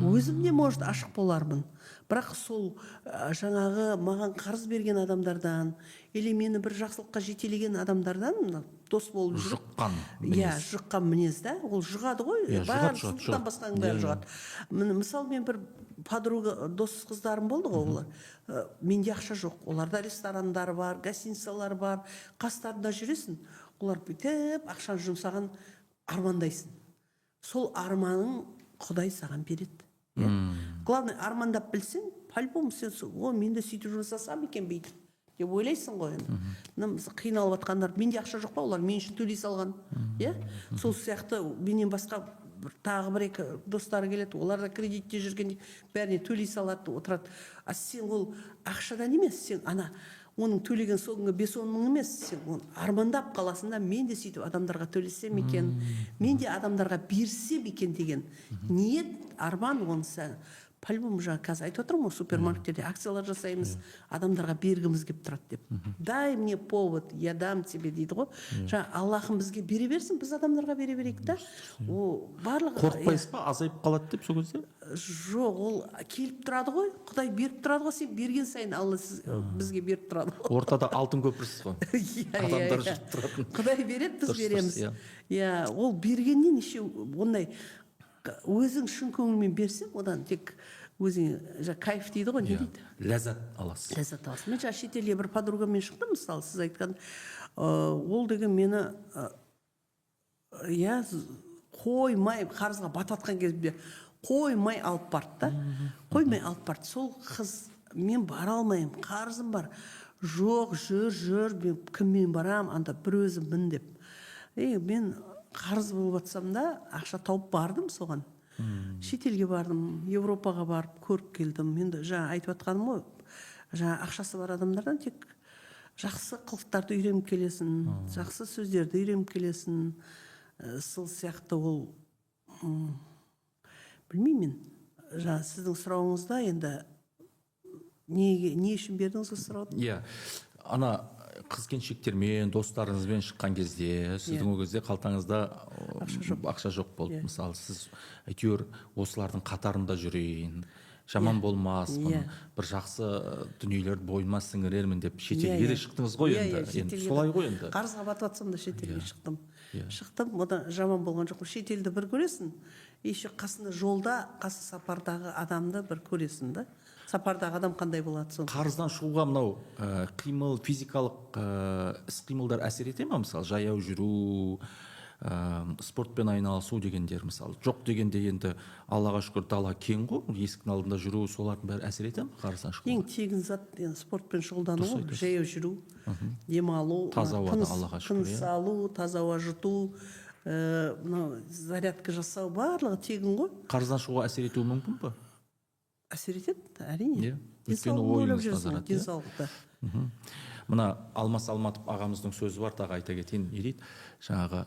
S1: өзім де может ашық болармын, бірақ сол жаңағы маған қарыз берген адамдардан или мені бір жақсылыққа жетелеген адамдардан дос болып жүріп
S2: жұққан
S1: иә жұққан мінез да, ол жұғады ғой, бар сырттан басқаның бәрі жұғады. Мысалы мен бір подруга дос қыздарым болды ғой, олар менде ақша жоқ, оларда ресторандары бар, гостиницалары бар, қастарында жүресің, олар бүйтіп ақшаны жұмсаған армандайсың, сол арманың Құдай саған береді. Главное, армандап білсең, по-любому сен мен де сөйтіп жұмсасам екен бүйтіп деп ойлайсың ғой енді. Қиналып жатқандар, менде ақша жоқ па, олар мен үшін төлей салған. Иә? Сол сияқты менен басқа тағы бір екі достары келеді, олар да кредитте жүргенде бәріне төлей салады, отырады. А сен ол ақшадан емес, сен оның төлеген соңғы 5-10 мың емес, сен оны армандап қаласың да, мен де сөйтіп адамдарға төлесем екен, мен де адамдарға берсем екен деген ниет, арман, оны сән по-любому жаңа қазір айтып отырмын ғой, супермаркеттерде акциялар жасаймыз, адамдарға бергіміз келіп тұрады деп. Дай мне повод, я дам тебе дейді ғой. Жаңа Аллахым бізге бере берсін, біз адамдарға бере берейік та. Ол барлығы
S2: қорықпайсыз ба, азайып қалады деп сол кезде?
S1: Жоқ, ол келіп тұрады ғой, Құдай беріп тұрады ғой, сен берген сайын Алла бізге беріп тұрады ғой.
S2: Ортада алтын көпірсіз ғой. Адамдар жүріп тұратын.
S1: Құдай береді, біз береміз. Иә, ол бергеннен неше ондай өзің шын көңілмен берсең, одан тек өзіңе кайф дейді ғой, не дейді?
S2: Ләззат аласыз.
S1: Ләззат аласыз. Мен жаңа шетелге бір подругамен шықтым, мысалы, сіз айтқан, ол деген мені иә қоймай, қарызға батыватқан кезімде қоймай алып барды да. Қоймай алып барды. Сол қыз, мен бара алмаймын, қарызым бар. Жоқ, жүр, мен кіммен барам, анда бір өзіммін деп. Мен қарыз болып жатсам да, ақша тауып бардым соған. Шетелге бардым, Европаға барып көріп келдім. Енді жаңа айтып жатқаным ғой, жаңа ақшасы бар адамдардан тек жақсы қылықтарды үйреніп келесің, жақсы сөздерді үйреніп келесің. Сол сияқты ол білмеймін. Жаңа сіздің сұрауыңызда енді не үшін бердіңіз осы сұрауды?
S2: Иә, қыз-келіншектермен, достарыңызбен шыққан кезде, сіздің ол кезде қалтаңызда ақша жоқ болды. Мысалы, сіз әйтеуір осылардың қатарында жүрейін, жаман болмаспын, бір жақсы дүниелерді бойыма сіңірермін деп шетелге де шықтыңыз ғой енді. Солай ғой енді.
S1: Қарызға батып жатсам да шетелге шықтым, одан жаман болған жоқ. Шетелді бір көресің, еще қасында жолда, қасы сапардағы адамды бір көресің да. Сапардағы адам қандай болады соны.
S2: Қарыздан шығуға мынау қимыл, физикалық іс-қимылдар әсер ете ме? Мысалы, жаяу жүру, спортпен айналысу дегендер, мысалы. Жоқ дегенде енді Аллаға шүкір дала кең ғой, есіктің алдында жүру, солардың бәрі әсер ете ме қарыздан шығуға?
S1: Ең тегін зат спортпен шұғылдану, жаяу жүру, демалу,
S2: таза ауада Аллаға шүкір.
S1: Тыныс алу, таза ауа жұту, зарядка жасау, барлығы тегін ғой.
S2: Қарыздан шығуға әсер етуі мүмкін бе?
S1: Әсер етеді, әрине.
S2: Өйткені ойыңыз тазарады.
S1: Денсаулықта.
S2: Мына Алмас Алматов ағамыздың сөзі бар, тағы айта кетейін, не дейді? Жаңағы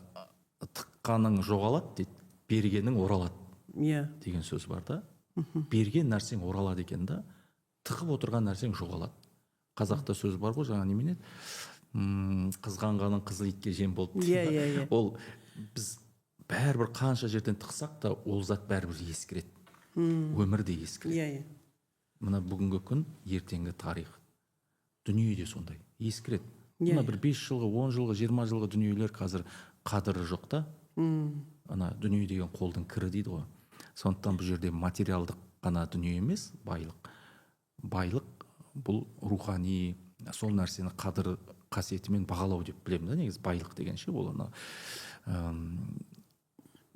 S2: тыққаның жоғалады дейді, бергенің оралады деген сөз бар да. Берген нәрсең оралады екен да, тықып отырған нәрсең жоғалады. Қазақта сөз бар ғой, жаңа немене еді? Қызғанғаның қызыл итке жем болды. Ол біз бәрібір қанша жерден тықсақ та, ол зат бәрібір ескіреді. Өмірде ескіреді. Мына бүгінгі күн, ертеңгі тарих. Дүние де сондай, ескіреді. Мына бір 5 жылғы, 10 жылғы, 20 жылғы дүниелер қазір қадірі жоқ та. Ана дүние деген қолдың кірі дейді ғой. Сондықтан бұл жерде материалдық қана дүние емес, байлық. Байлық бұл рухани, сол нәрсені қадір қасиетімен бағалау деп білемін да, негізі байлық деген ше, ол ана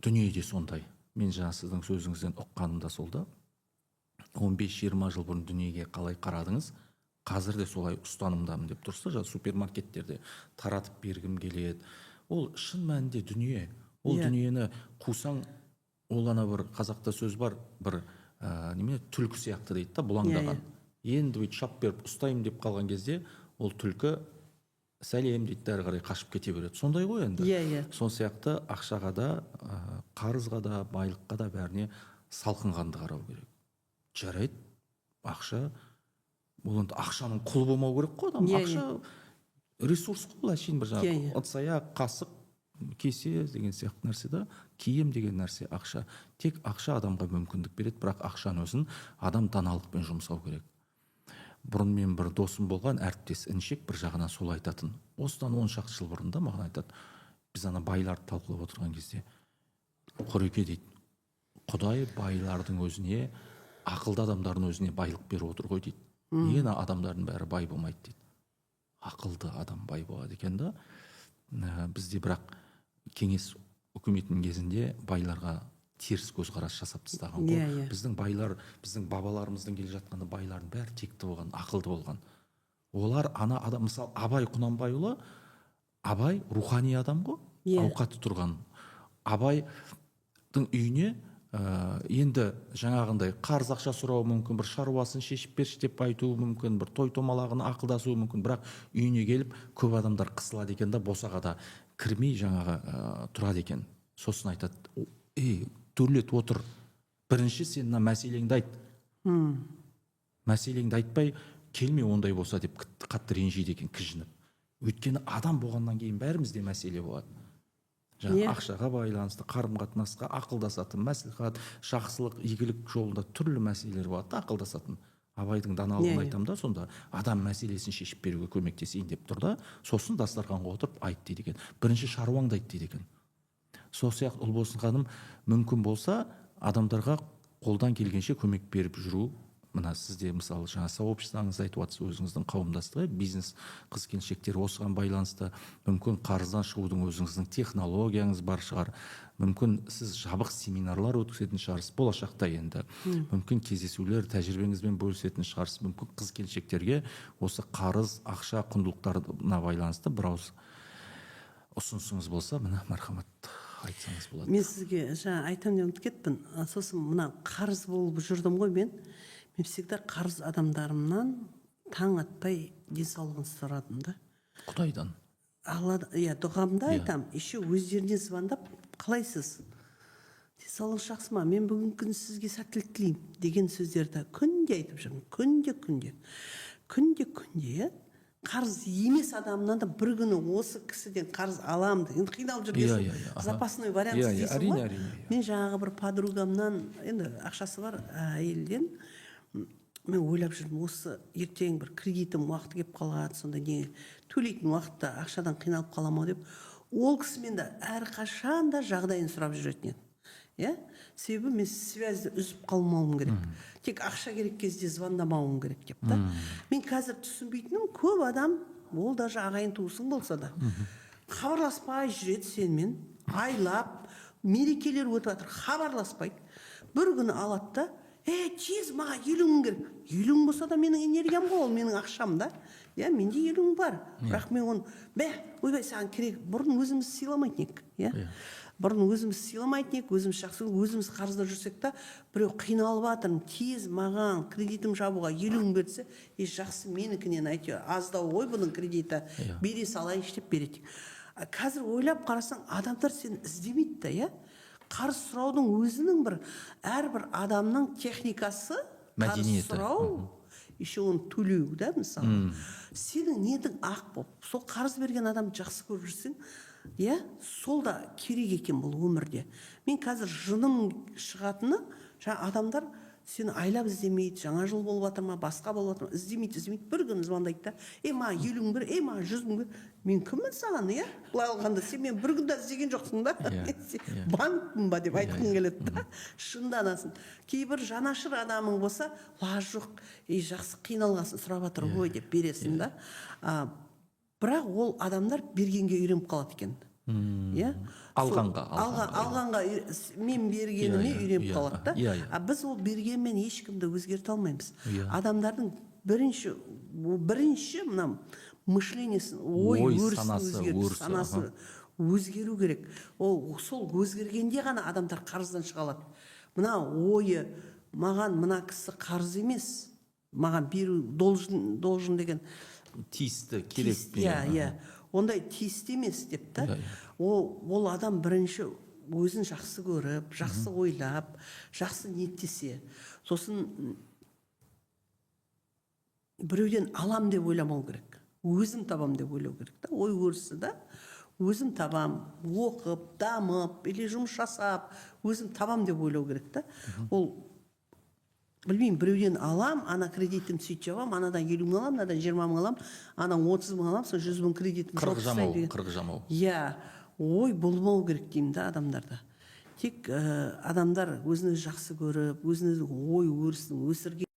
S2: дүние де сондай. мен жаңа сіздің сөзіңізден ұққаным да сол да, 15-20 жыл бұрын дүниеге қалай қарадыңыз, қазір де солай ұстанымдамын деп тұрсыз да, супермаркеттерде таратып бергім келеді. Ол шын мәнінде дүние. Ол дүниені қусаң, ол ана бір қазақта сөз бар, бір немене түлкі сияқты дейді да, бұлаңдаған. Енді бүйтіп шап беріп ұстаймын деп қалған кезде, ол түлкі сәлем дейді, әрі қарай қашып кете береді. Сондай ғой енді. Сол сияқты ақшаға да, қарызға да, байлыққа да бәріне салқынғанды қарау керек. Жарайды, ақша, бұл енді ақшаның құлы болмау керек қой адам. Ақша ресурс қой, әшейін бір жаңағы ыдыс-аяқ, қасық, кесе деген сияқты нәрсе да, киім деген нәрсе ақша. Тек ақша адамға мүмкіндік береді, бірақ ақшаның өзін адам даналықпен жұмсау керек. Бұрын мен бір досым болған, әріптес інішек, бір жағынан сол айтатын. Осыдан 10 шақты жыл бұрын да маған айтады. Біз ана байларды талқылап отырған кезде, Құреке дейді, Құдай байлардың өзіне, ақылды адамдардың өзіне байлық беріп отыр ғой дейді. Неге адамдардың бәрі бай болмайды дейді. Ақылды адам бай болады екен да. Бізде бірақ кеңес үкіметінің кезінде байларға теріс көзқарас жасап тастаған ғой. Біздің байлар, біздің бабаларымыздың келе жатқаны байлардың бәрі текті болған, ақылды болған. Олар ана адам, мысалы Абай Құнанбайұлы, Абай рухани адам ғой, ауқаты тұрған. Абайдың үйіне енді жаңағындай қарыз ақша сұрауы мүмкін, бір шаруасын шешіп берші деп айтуы мүмкін, бір той томалағын ақылдасуы мүмкін, бірақ үйіне келіп көп адамдар қысылады екен да, босаға да кірмей жаңағы тұрады екен. Сосын айтады, төрлет отыр, бірінші сен мәселеңді айт. Мәселеңді айтпай келме ондай болса деп қатты ренжиді екен, кіжініп. Өйткені адам болғаннан кейін бәрімізде мәселе болады. Жаңа ақшаға байланысты, қарым-қатынасқа, ақылдасатын, мәслихат, жақсылық, игілік жолында түрлі мәселелер болады, ақылдасатын. Абайдың даналығын айтам да, сонда адам мәселесін шешіп беруге көмектесейін деп тұр да, сосын дастарханға отырып айт дейді екен. Бірінші шаруаңды айт дейді екен. Сол сияқты Ұлбосын ханым, мүмкін болса адамдарға қолдан келгенше көмек беріп жүру. Мына сізде мысалы жаңа сообществоңызды айтып отырсыз, өзіңіздің қауымдастығы, бизнес қыз-келіншектер осыған байланысты, мүмкін қарыздан шығудың өзіңіздің технологияңыз бар шығар, мүмкін сіз жабық семинарлар өткізетін шығарсыз болашақта, енді мүмкін кездесулер, тәжірибеңізбен бөлісетін шығарсыз, мүмкін қыз-келіншектерге осы қарыз, ақша құндылықтарына байланысты бір ауыз ұсынысыңыз болса, мына мархамат айтсаңыз болады.
S1: Мен сізге жаңа айтам деп ұмытып кеттім. Сосын мына қарыз болып жүрдім ғой мен всегда қарыз адамдарымнан таң атпай денсаулығын сұрадым да.
S2: Құдайдан?
S1: Дұғамда айтам, еще өздеріне звондап, қалайсыз? Денсаулығыңыз жақсы ма? Мен бүгінгі күні сізге сәттілік тілеймін деген сөздерді күнде айтып жүрмін. Күнде. Қарыз емес адамнан да бір күні осы кісіден қарыз аламын деген қиналып жүрген запасной вариант дейсің ғой. Мен жаңағы бір подругамнан, енді ақшасы бар әйелден, мен ойлап жүрмін, осы ертең бір кредитім уақыты кеп қалады, сонда не төлейтін уақытта ақшадан қиналып қаламау деп, ол кісімен де әрқашан да жағдайын сұрап жүретін едім. Себебі мен связьді үзіп қалмауым керек. Тек ақша керек кезде звондамауым керек деп та. Мен қазір түсінбейтінім, көп адам, ол даже ағайын туысың болса да, хабарласпай жүреді сенімен, айлап, мерекелер өтіп жатыр, хабарласпайды. Бір күні алады да, тез маған 50 мың керек. 50 мың болса да менің энергиям ғой, ол менің ақшам да. Менде 50 мың бар. Бірақ мен оны, ойбай, саған керек, бұрын өзіміз сыйламайтын ек. Бұрын өзіміз сыйламайтын ек, өзіміз жақсы, өзіміз қарызда жүрсек та, біреу қиналып жатырмын, тез маған кредитім жабуға 50 мың берсе, жақсы менікінен әйтеуір аздау ғой бұның кредиті, бере салайыншы деп береді. Қазір ойлап қарасаң, адамдар сені іздемейді да, қарыз сұраудың өзінің бір әрбір адамның техникасы, қарыз сұрау, еще оны төлеу да, мысалы. Сенің ниетің ақ болып, сол қарыз берген адам жақсы көріп жүрсең, сол да керек екен бұл өмірде. Мен қазір жыным шығатыны, адамдар сені айлап іздемейді, жаңа жыл болып жатыр ма, басқа болып жатыр ма, іздемейді, бір күн звондайды да, маған 50 мың бер, маған 100 мың бер. Мен кіммін саған, былай алғанда, сен мен бір күнде іздеген жоқсың да, банкпын ба деп айтқың келеді да, шынданасын. Кейбір жанашыр адамың болса, лаж жоқ, жақсы қиналғасын сұрап жатыр ғой деп бересің да. Бірақ ол адамдар бергенге үйреніп қалады екен. иә алғанға мен бергеніме үйреніп қалады да. Біз ол бергенмен ешкімді өзгерте алмаймыз. Адамдардың бірінші мына мышлениесін, ой өрісін, санасы өзгеру керек. Ол сол өзгергенде ғана адамдар қарыздан шыға алады. Мына ойы маған мына кісі қарыз емес, маған беру должен деген
S2: тиісті, керек.
S1: Ондай тиісті емес деп та. Ол адам бірінші өзін жақсы көріп, жақсы ойлап, жақсы ниеттесе, сосын біреуден алам деп ойламау керек. Өзім табам деп ойлау керек та. Ой өрісі да, өзім табам, оқып, дамып, или жұмыс жасап, өзім табам деп ойлау керек та. Ол білмеймін, біреуден алам, ана кредитім сөйтіп жабам, анадан 50 мың алам, анадан 20 мың алам, анадан 30 мың алам, сол 100 мың кредитім
S2: қырық жамау.
S1: Ой болмау керек деймін да адамдарда. Тек адамдар өзін жақсы көріп, өзін ой өрісін өсірген